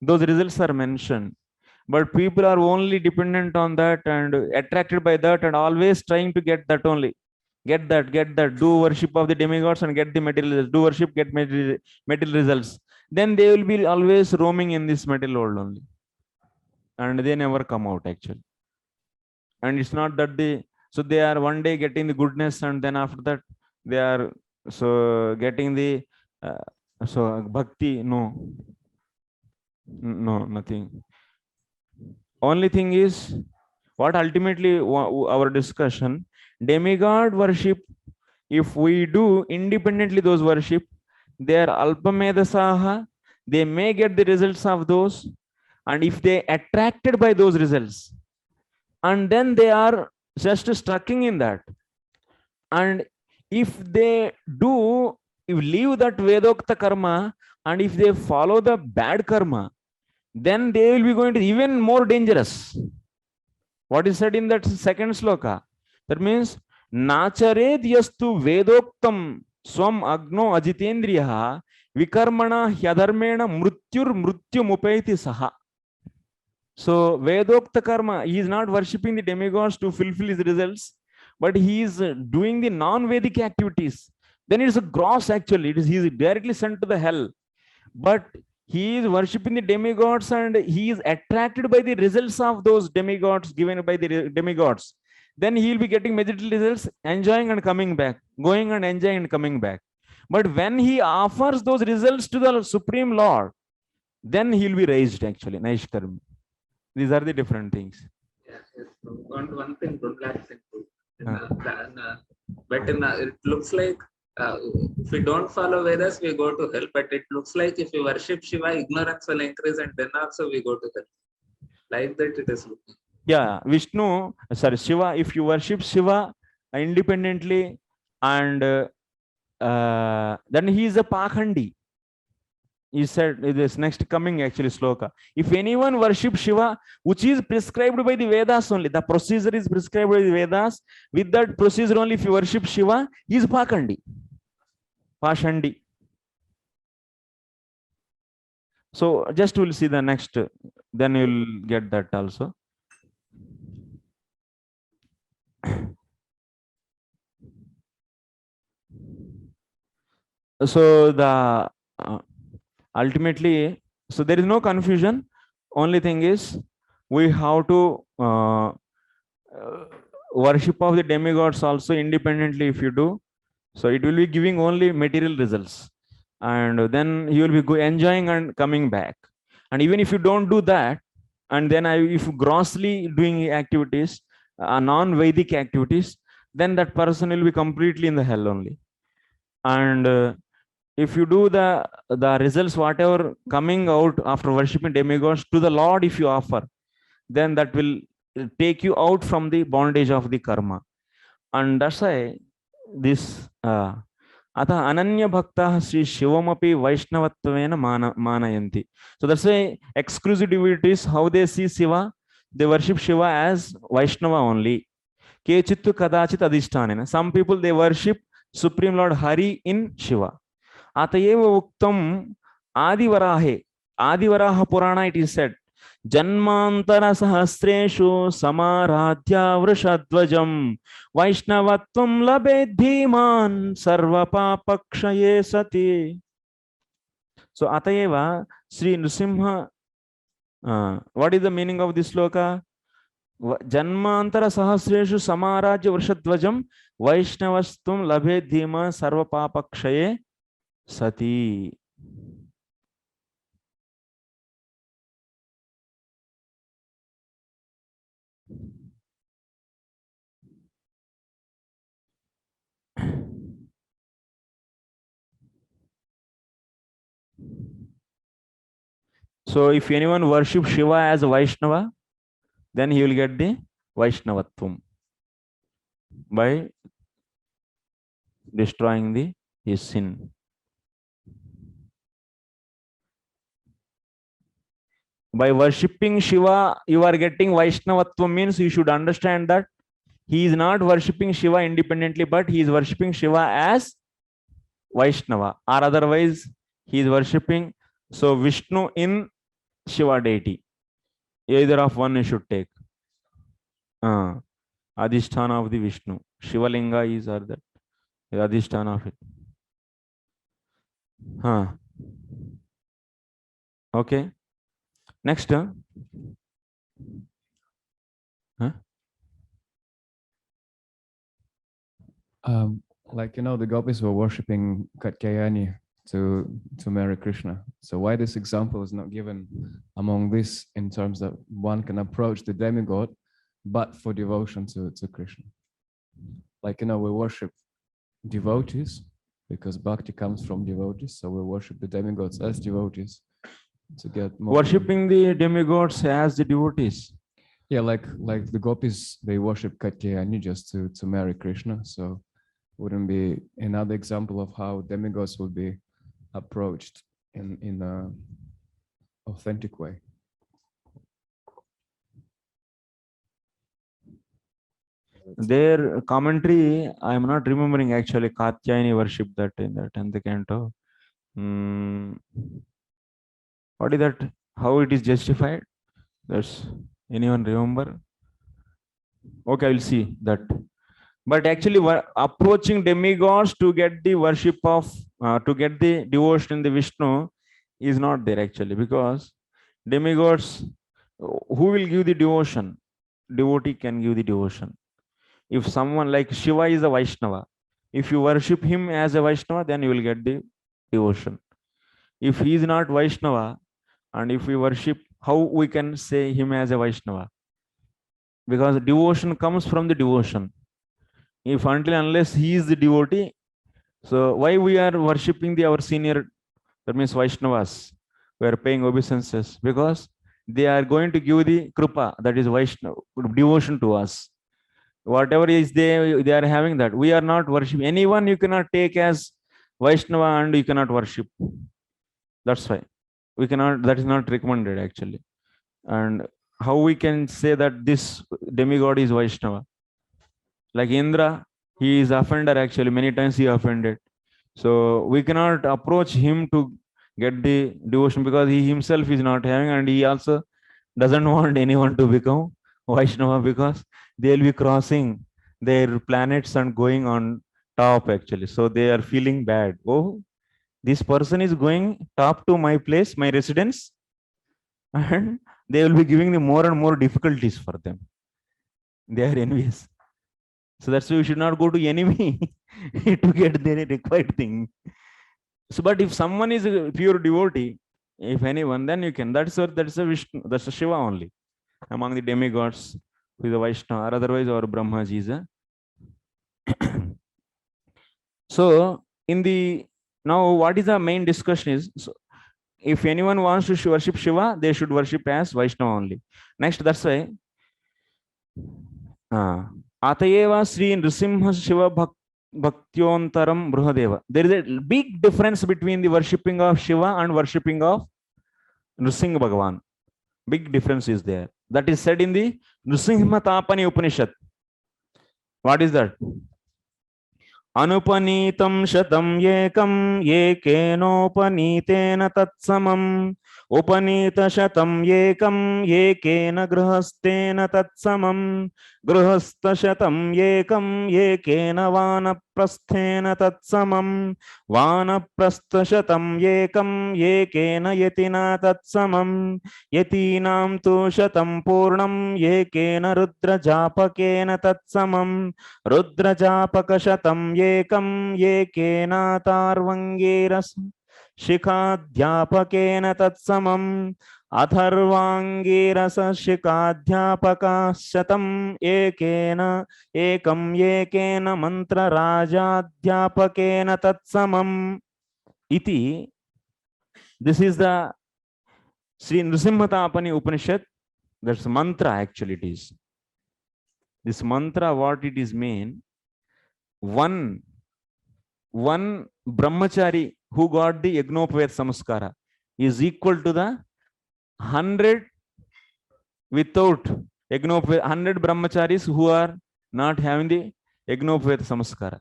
those results are mentioned. But people are only dependent on that and attracted by that and always trying to get that only. Get that, do worship of the demigods and get the material results. Do worship, get material results. Then they will be always roaming in this material world only. And they never come out actually. And it's not that so they are one day getting the goodness and then after that they are so getting the so bhakti. No, nothing. Only thing is what ultimately our discussion, demigod worship, if we do independently those worship, they are alpamedasaha, they may get the results of those, and if they attracted by those results, and then they are just stuck in that, and if they do, if leave that Vedokta karma, and if they follow the bad karma, then they will be going to even more dangerous. What is said in that second sloka? That means nachared yastu vedoktam swam agno ajitendriya vikarmana hyadharmena mrutyumupaiti saha. So Vedokta karma, he is not worshipping the demigods to fulfill his results, but he is doing the non-Vedic activities. Then it is a gross actually. He is directly sent to the hell. But he is worshipping the demigods and he is attracted by the results of those demigods given by the demigods. Then he will be getting material results, enjoying and coming back, going and enjoying and coming back. But when he offers those results to the Supreme Lord, then he will be raised actually. Naishkarma. These are the different things. yeah, yes. One thing, relaxing. But it looks like if we don't follow Vedas, we go to hell. But it looks like if we worship Shiva, ignorance will increase, and then also we go to hell. Like that, it is looking. Yeah, Shiva. If you worship Shiva independently and then he is a pakhandi. He said this next coming actually sloka. If anyone worships Shiva, which is prescribed by the Vedas only, the procedure is prescribed by the Vedas. With that procedure only, if you worship Shiva, he is pakhandi, pashandi. So just we'll see the next, then you'll get that also. So the ultimately, so there is no confusion. Only thing is we have to worship of the demigods also independently. If you do, so it will be giving only material results, and then you will be enjoying and coming back. And even if you don't do that, and then if grossly doing activities, non-Vedic activities, then that person will be completely in the hell only. And if you do the results, whatever coming out after worshipping demigods to the Lord, if you offer, then that will take you out from the bondage of the karma. And that's why this Ata Ananya Bhakta Sri Shivamapi Vaishnavattvena Manayanti. So that's why exclusive devotees, how they see Shiva, they worship Shiva as Vaishnava only. Kechittu Kadachit Adhishtanena. Some people they worship Supreme Lord Hari in Shiva. Atayeva Uktam Adivaraha Purana, it is said, Janmantara Sahasreshu Samaradhya Vrishadvajam Vaishnavatvam Labedhiman Sarva Papakshaye Sati. So Atayeva Sri Nrsimha, what is the meaning of this sloka? Janmantara Sahasreshu Samaradhya Vrishadvajam Vaishnavastvam Labedhiman Sarva Papakshaye Sati. So if anyone worships Shiva as a Vaishnava, then he will get the Vaishnavatvam by destroying his sin. By worshipping Shiva, you are getting Vaishnavatvam, means you should understand that he is not worshipping Shiva independently, but he is worshipping Shiva as Vaishnava, or otherwise he is worshipping so Vishnu in Shiva deity. Either of one you should take. Adhisthana of the Vishnu. Shiva Linga is or that. Adhisthana of it. Okay. Next. Like, the gopis were worshipping Katyayani to marry Krishna. So why this example is not given among this in terms that one can approach the demigod, but for devotion to Krishna? Like, we worship devotees because bhakti comes from devotees. So we worship the demigods as devotees to get more. Worshipping the demigods as the devotees. Yeah, like the gopis, they worship Katyayani just to marry Krishna. So wouldn't be another example of how demigods would be approached in a authentic way. Their commentary, I am not remembering actually. Katyayani worship that in the 10th canto. What is that? How it is justified? That's anyone remember? Okay, I will see that. But actually, approaching demigods to get the worship of, to get the devotion in the Vishnu is not there actually, because demigods, who will give the devotion? Devotee can give the devotion. If someone like Shiva is a Vaishnava, if you worship him as a Vaishnava, then you will get the devotion. If he is not Vaishnava, and if we worship, how we can say him as a Vaishnava? Because devotion comes from the devotion. If unless he is the devotee, so why we are worshipping our senior, that means Vaishnavas, we are paying obeisances, because they are going to give the kripa, that is Vaishnava, devotion to us. Whatever is they are having that. We are not worshiping anyone. You cannot take as Vaishnava and you cannot worship. That's why we cannot, that is not recommended actually. And how we can say that this demigod is Vaishnava? Like Indra, he is offender actually, many times he offended. So we cannot approach him to get the devotion because he himself is not having, and he also doesn't want anyone to become Vaishnava because they'll be crossing their planets and going on top actually. So they are feeling bad. Oh, this person is going top to my place, my residence, and they will be giving me more and more difficulties for them. They are envious. So that's why we should not go to enemy to get the required thing. So, but if someone is a pure devotee, if anyone, then you can. That's a Vishnu, that's a Shiva only among the demigods, who is a Vaishnava, or otherwise our Brahmaji is a. So, in the now, what is the main discussion is? So, if anyone wants to worship Shiva, they should worship as Vaishnava only. Next, that's why. Atayeva Sri Nrisimha Shiva Bhaktiontaram Brihadeva. There is a big difference between the worshipping of Shiva and worshipping of Nrisimha Bhagavan. Big difference is there. That is said in the Nrisimha Tapani Upanishad. What is that? Anupanitam shatam yekam yekenopaniteen tatsamam upanita shatam yekam yekena grihastena tatsamam grihastha shatam yekam yekena vanaprasthena tatsamam vanaprastha shatam yekam yekena yatina tatsamam yatinam tu shatam purnam yekena rudra japakena tatsamam rudra japaka shatam yekam yekena tarvangiras शिखाध्यापकेन तत्समं अथर्वांगिरस शिखाध्यापका शतम् एकेन एकं येकेन मंत्रराजाध्यापकेन तत्समम् इति. This is the Sri Nrisimhatapani Upanishad. That's mantra actually it is. This mantra, what it is mean? One brahmachari who got the Yagnopaveta Samskara is equal to the 100 without Yagnopaveta, 100 brahmacharis who are not having the Yagnopaveta Samskara.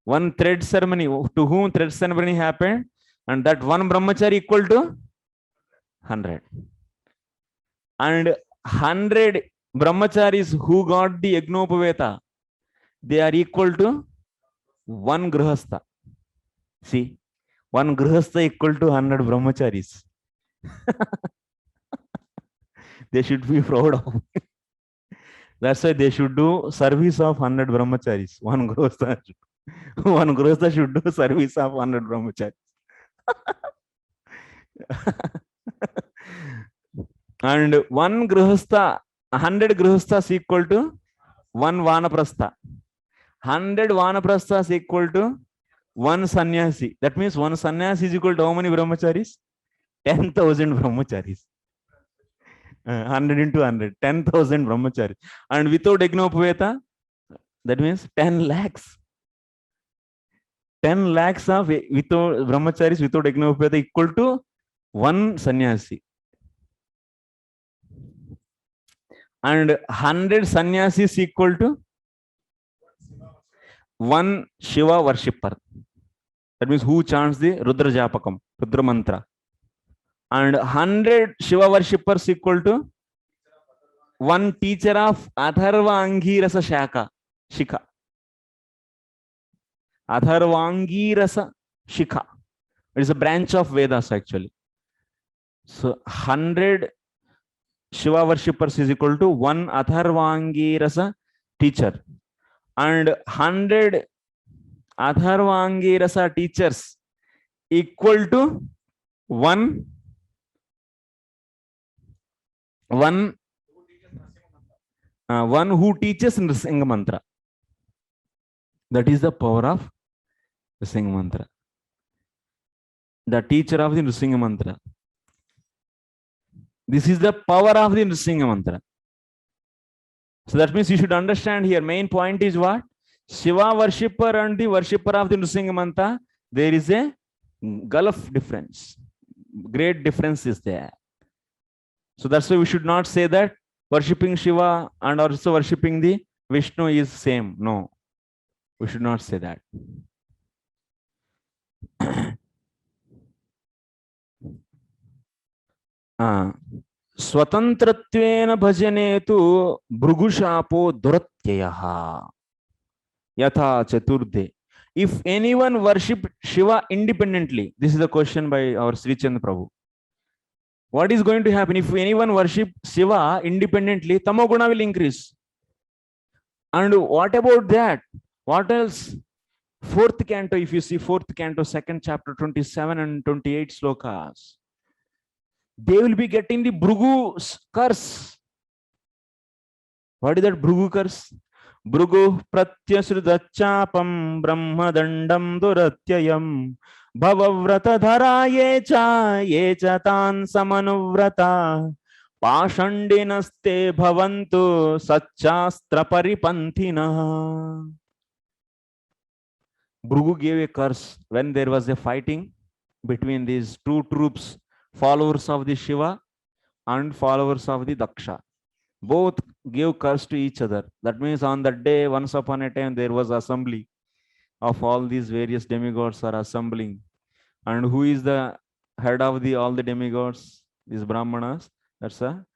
One thread ceremony, to whom thread ceremony happened, and that one brahmachari equal to 100. And 100 brahmacharis who got the Yagnopaveta, they are equal to one grihastha. See, one grihastha equal to 100 brahmacharis. They should be proud of. That's why they should do service of 100 brahmacharis. One grihastha should do service of 100 brahmacharis. And one grihastha, 100 grihasthas equal to one vanaprastha. 100 vanaprasthas equal to one sannyasi. That means one sannyasi is equal to how many brahmacharis? 10,000 brahmacharis. 100 into 100, 10,000 brahmacharis. And without Yagnopaveta, that means 10 lakhs. 10 lakhs of without brahmacharis without Yagnopaveta equal to one sannyasi. And 100 sannyasis equal to one Shiva worshipper. That means who chants the Rudra Japakam, Rudra Mantra. And 100 Shiva worshippers equal to one teacher of Atharvangirasa Shaka, Shikha. Atharvangirasa Shikha. It is a branch of Vedas actually. So 100 Shiva worshippers is equal to one Atharvangirasa teacher. And 100 Atharvangirasa teachers equal to one who teaches Nrisimha mantra. That is the power of Nrisimha mantra. The teacher of the Nrisimha mantra. This is the power of the Nrisimha mantra. So that means you should understand here. Main point is what? Shiva worshipper and the worshipper of the Nrsimhamanta, there is a gulf difference. Great difference is there. So that's why we should not say that worshipping Shiva and also worshipping the Vishnu is same. No, we should not say that. स्वतंत्रत्वेन भजने तु भृगुशापो दुरत्ययः यथा चतुर्थे. If anyone worship Shiva independently, this is the question by our Sri Chand Prabhu. What is going to happen if anyone worship Shiva independently? Tamoguna will increase. And what about that? What else? Fourth canto, if you see fourth canto, second chapter, 27 and 28 slokas, they will be getting the Bhrugu curse. What is that Bhrugu curse? Bhrugu pratyasridachapam brahmadandam duratyayam bhavavrata dhara yecha tan samanuvrata pashandinaste bhavantu satchastra paripanthina. Bhrugu gave a curse when there was a fighting between these two troops, followers of the Shiva and followers of the Daksha. Both gave curse to each other. That means on that day, once upon a time, there was assembly of all these various demigods are assembling. And who is the head of the all the demigods? These Brahmanas. That's a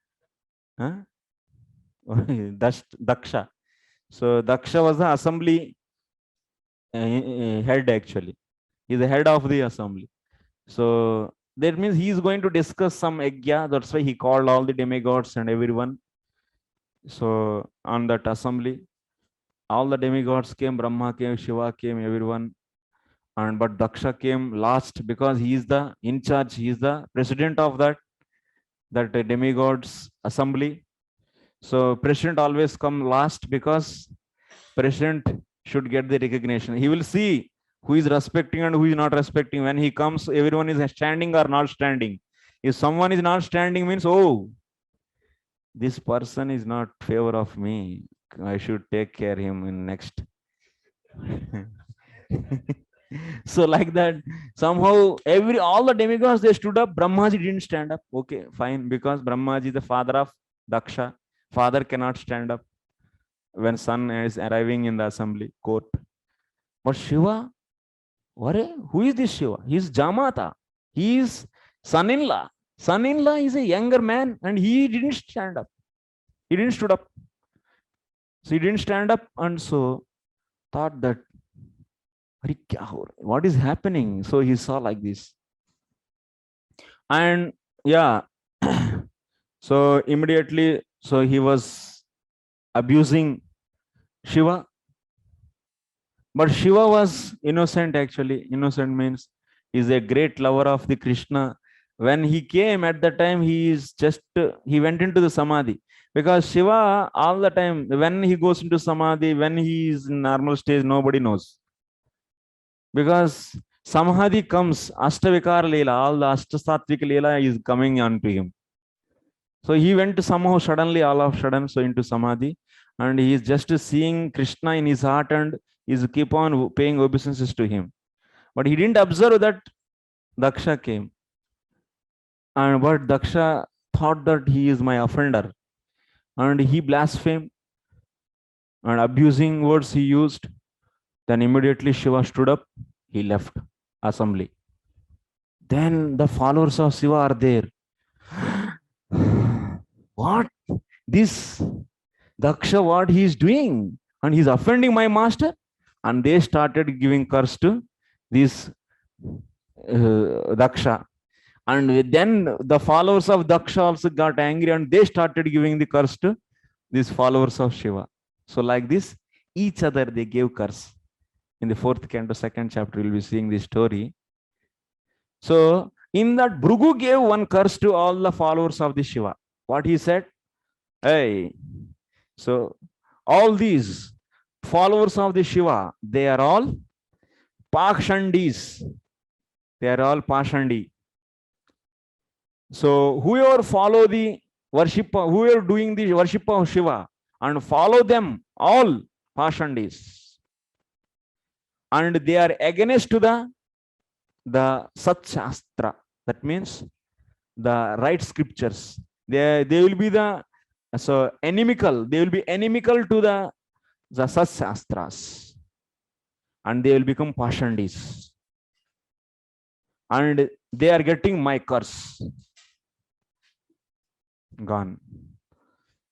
Daksha. So Daksha was the assembly head actually. He's the head of the assembly. So that means he is going to discuss some yajna. That's why he called all the demigods and everyone. So on that assembly, all the demigods came, Brahma came, Shiva came, everyone. But Daksha came last because he is the in charge, he is the president of that demigods assembly. So president always come last because president should get the recognition. He will see who is respecting and who is not respecting. When he comes, everyone is standing or not standing. If someone is not standing, means, oh, this person is not favor of me. I should take care of him in next. So like that, somehow all the demigods, they stood up. Brahmaji didn't stand up. Okay, fine, because Brahmaji is the father of Daksha. Father cannot stand up when son is arriving in the assembly court. But Shiva, who is this Shiva? He is Jamata. He is son-in-law. Son-in-law is a younger man and he didn't stand up. He didn't stood up. So he didn't stand up and so thought that, what is happening? So he saw like this. And yeah, so immediately, so he was abusing Shiva. But Shiva was innocent actually. Innocent means he's a great lover of the Krishna. When he came at the time, he went into the Samadhi. Because Shiva, all the time, when he goes into Samadhi, when he is in normal stage, nobody knows. Because Samadhi comes, Ashtavikara Leela, all the Ashtasatvika Leela is coming onto him. So he went somehow suddenly, all of a sudden, so into Samadhi. And he is just seeing Krishna in his heart and is keep on paying obeisances to him. But he didn't observe that Daksha came. But Daksha thought that he is my offender. And he blasphemed and abusing words he used. Then immediately Shiva stood up. He left assembly. Then the followers of Shiva are there. What? This Daksha, what he is doing? And he is offending my master. And they started giving curse to this Daksha. And then the followers of Daksha also got angry and they started giving the curse to these followers of Shiva. So like this, each other they gave curse. In the fourth canto, second chapter, we'll be seeing this story. So in that, Bhrugu gave one curse to all the followers of the Shiva. What he said? Hey, so all these followers of the Shiva, they are all Pakshandis. They are all Pashandi. So whoever follow the worship, whoever doing the worship of Shiva and follow them, all Pashandis. and they are against to the Sat Shastra. That means the right scriptures. They will be the inimical. They will be inimical to the Sat Shastras, and they will become Pashandis, and they are getting my curse. Gone.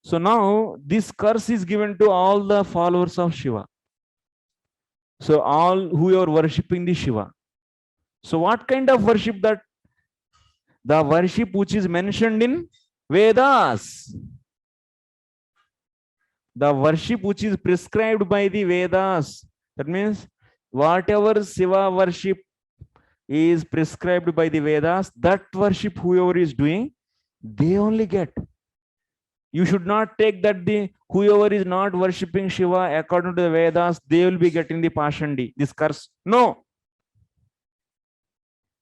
So now this curse is given to all the followers of Shiva. So all who are worshipping the Shiva. So what kind of worship that? The worship which is mentioned in Vedas. The worship which is prescribed by the Vedas. That means whatever Shiva worship is prescribed by the Vedas, that worship whoever is doing, they only get. You should not take that the whoever is not worshipping Shiva according to the Vedas, they will be getting the Pashandi, this curse. No.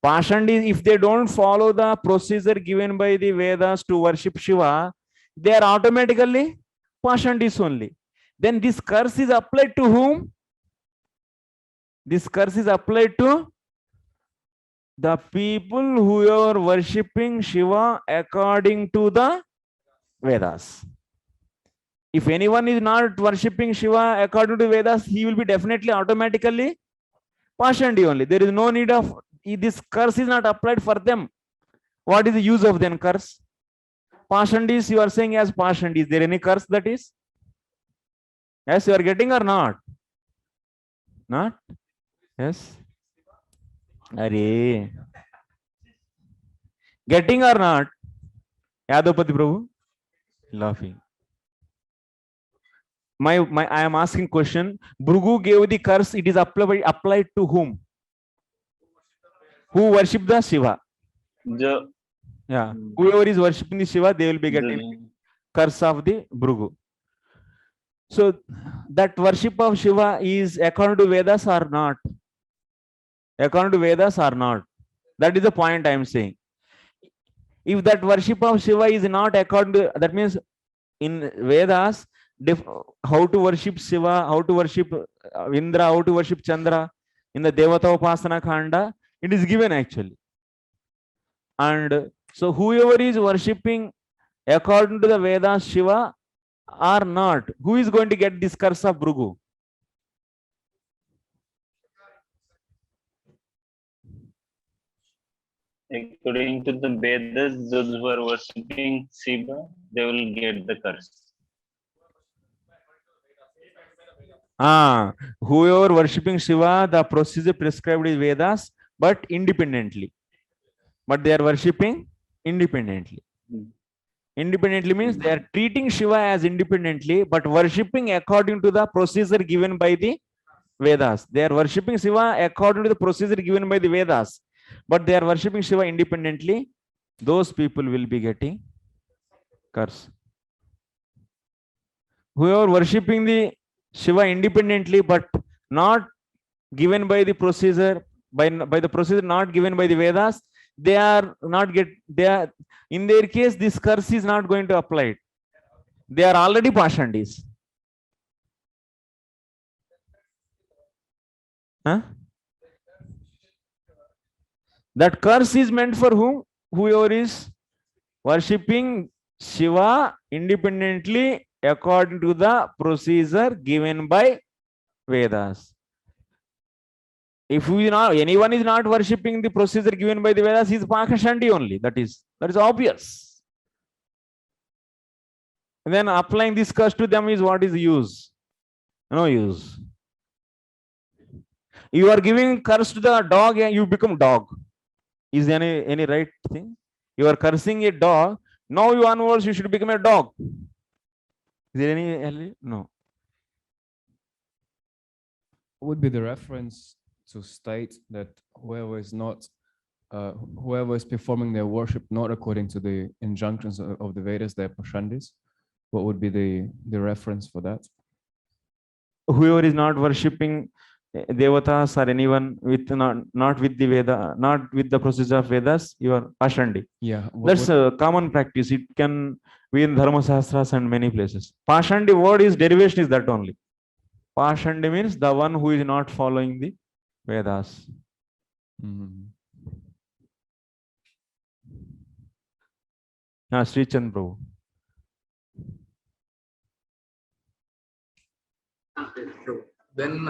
Pashandi, if they don't follow the procedure given by the Vedas to worship Shiva, they are automatically Pashandis only. Then this curse is applied to whom? This curse is applied to the people who are worshipping Shiva according to the Vedas. If anyone is not worshipping Shiva according to Vedas, he will be definitely automatically Pashandi only. There is no need of, this curse is not applied for them. What is the use of then curse? Pashandis, you are saying as Pashandi. Is there any curse that is? Yes, you are getting or not? Not? Yes. Are getting or not? Yadopati Prabhu? Laughing. I am asking question. Bhrigu gave the curse. It is applied to whom? Who worship the Shiva? Yeah. Whoever is worshipping the Shiva, they will be getting curse of the Bhrigu. So that worship of Shiva is according to Vedas or not? According to Vedas or not? That is the point I am saying. If that worship of Shiva is not according to, that means in Vedas, how to worship Shiva, how to worship Indra, how to worship Chandra, in the Devata Upasana Khanda, it is given actually. And so whoever is worshipping according to the Vedas Shiva or not, who is going to get this curse of Bhrigu? According to the Vedas, those who are worshipping Shiva, they will get the curse. Whoever worshipping Shiva, the procedure prescribed is Vedas, but independently. But they are worshipping independently. Independently means they are treating Shiva as independently, but worshipping according to the procedure given by the Vedas. They are worshipping Shiva according to the procedure given by the Vedas, but they are worshipping Shiva independently. Those people will be getting curse. Whoever worshipping the Shiva independently, but not given by the procedure, by the procedure not given by the Vedas, they are not in their case, this curse is not going to apply. They are already Pashandis. Huh? That curse is meant for whom? Whoever is worshipping Shiva independently according to the procedure given by Vedas. If anyone is not worshipping the procedure given by the Vedas, he is Pakashandi only. That is obvious. And then applying this curse to them is what is the use? No use. You are giving curse to the dog and you become dog. Is there any right thing? You are cursing a dog. Now you onwards you should become a dog. Is there any? No. Would be the reference to state that whoever is performing their worship not according to the injunctions of the Vedas, they're Pashandis. What would be the reference for that? Whoever is not worshipping Devatas or anyone with not with the Veda, not with the procedure of Vedas, you are Pashandi. Yeah. That's a common practice. It can be in Dharma Shastras and many places. Pashandi word is derivation is that only. Pashandi means the one who is not following the Vedas. Sri Chand Prabhu. True. Then,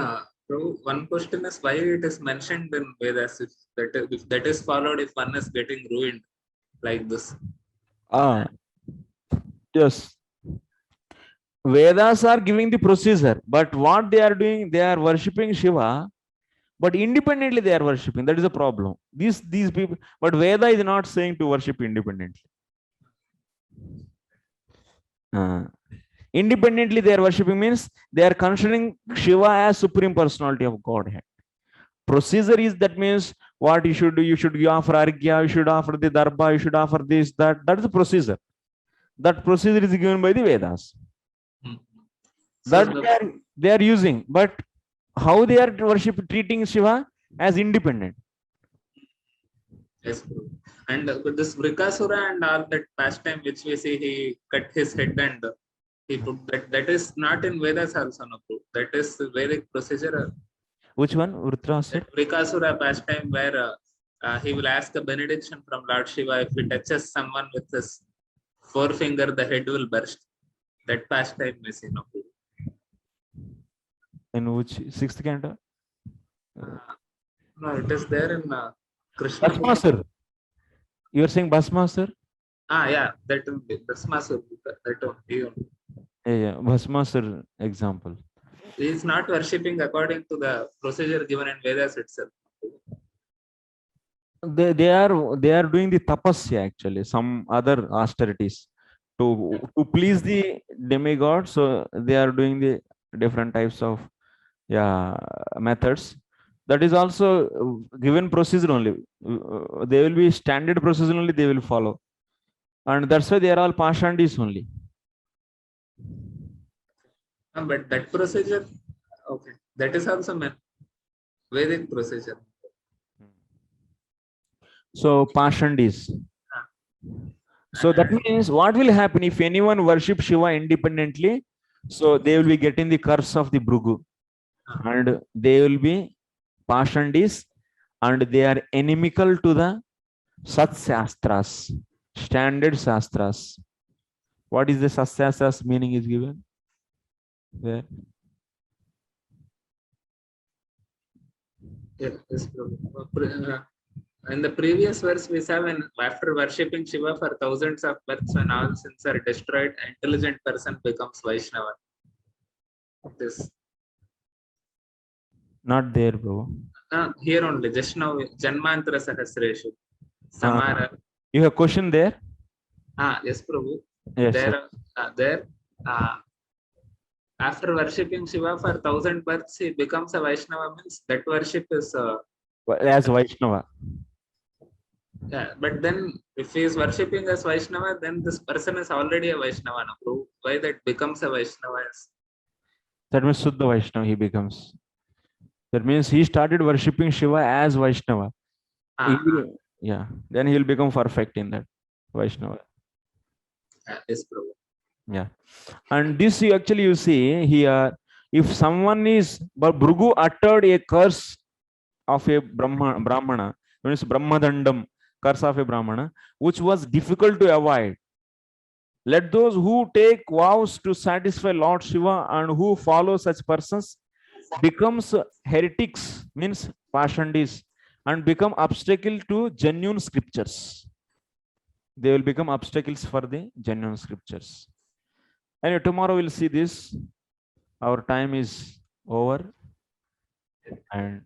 true. One question is why it is mentioned in Vedas if that is followed, if one is getting ruined like this. Yes. Vedas are giving the procedure, but what they are doing, they are worshipping Shiva, but independently they are worshipping. That is a problem. These people, but Veda is not saying to worship independently. Independently they are worshipping means they are considering Shiva as supreme personality of Godhead. Procedure is that means what you should do. You should offer argya, you should offer the darbha, you should offer this, that. That is the procedure. That procedure is given by the Vedas. That they are using, but how they are treating Shiva as independent. Yes, and this Vrikasura and all that pastime which we see, he cut his head and he put that is not in Vedas also, no proof. That is Vedic procedure. Which one? Vrikasura pastime where he will ask a benediction from Lord Shiva. If he touches someone with his forefinger, the head will burst. That pastime we see, no proof. In which sixth canto? No, it is there in Krishna. Bhasmasur. You are saying Bhasmasur? Yeah, that will be Bhasmasur. That will be. Yeah, Bhasmasur example. He is not worshipping according to the procedure given in Vedas itself. They are doing the tapasya actually, some other austerities to please the demigod. So they are doing the different types of methods. That is also given procedure only. They will be standard procedure only they will follow, and that's why they are all pashandis only. But that procedure, okay, that is also Vedic procedure. So pashandis. So that means what will happen if anyone worship Shiva independently? So they will be getting the curse of the Bhrigu, and they will be pashandis, and they are inimical to the Sat Shastras, standard Shastras. What is the Sat Shastras meaning is given there? Yes, in the previous verse, we saw when after worshipping Shiva for thousands of births, when all sins are destroyed, intelligent person becomes Vaishnava. This. Not there, bro. Here only, just now, Janmantra Sahasreshu. Samara. You have question there? Yes, Prabhu. Yes, there, after worshipping Shiva for 1,000 births, he becomes a Vaishnava, means that worship is as Vaishnava. Yeah, but then if he is worshipping as Vaishnava, then this person is already a Vaishnava. No, Prabhu. Why that becomes a Vaishnava? That means Suddha Vaishnava he becomes. That means he started worshipping Shiva as Vaishnava. Then he will become perfect in that Vaishnava. Yes, Prabhu. Yeah, and this you see here, if someone is, but Bhrigu uttered a curse of a Brahmana, means Brahmadandam, curse of a Brahmana, which was difficult to avoid. Let those who take vows to satisfy Lord Shiva and who follow such persons becomes heretics, means pashandis, and become obstacle to genuine scriptures. They will become obstacles for the genuine scriptures. And tomorrow we'll see this. Our time is over. And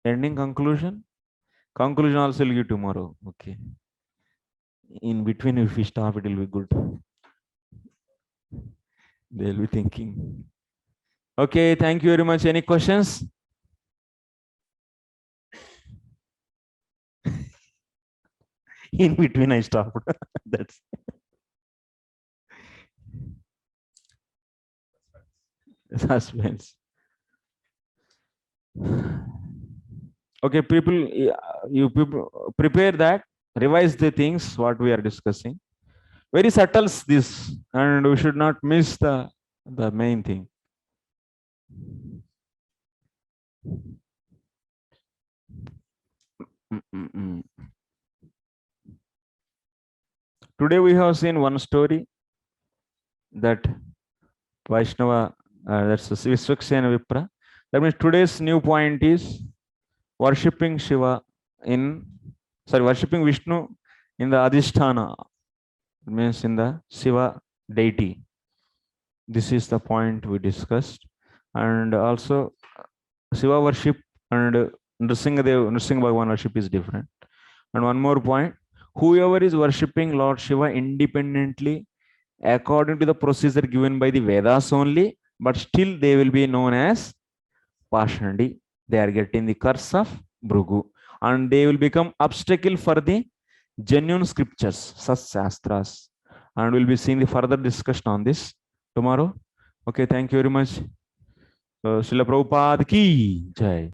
ending conclusion. Conclusion also will give tomorrow. Okay. In between, if we stop, it will be good. They will be thinking. Okay, thank you very much. Any questions? In between, I stopped. That's suspense. Okay, people, you people prepare that, revise the things what we are discussing. Very subtle this, and we should not miss the main thing. Today we have seen one story that Vaishnava, that's Visvaksena Vipra. That means today's new point is worshipping Shiva worshipping Vishnu in the Adhisthana, means in the Shiva deity. This is the point we discussed. And also Shiva worship and Nrsimha Bhagavan worship is different. And one more point, whoever is worshipping Lord Shiva independently according to the procedure given by the Vedas only, but still they will be known as Pashandi. They are getting the curse of Bhrugu, and they will become obstacle for the genuine scriptures, such shastras. And we'll be seeing the further discussion on this tomorrow. Okay, thank you very much. Srila Prabhupada ki jai.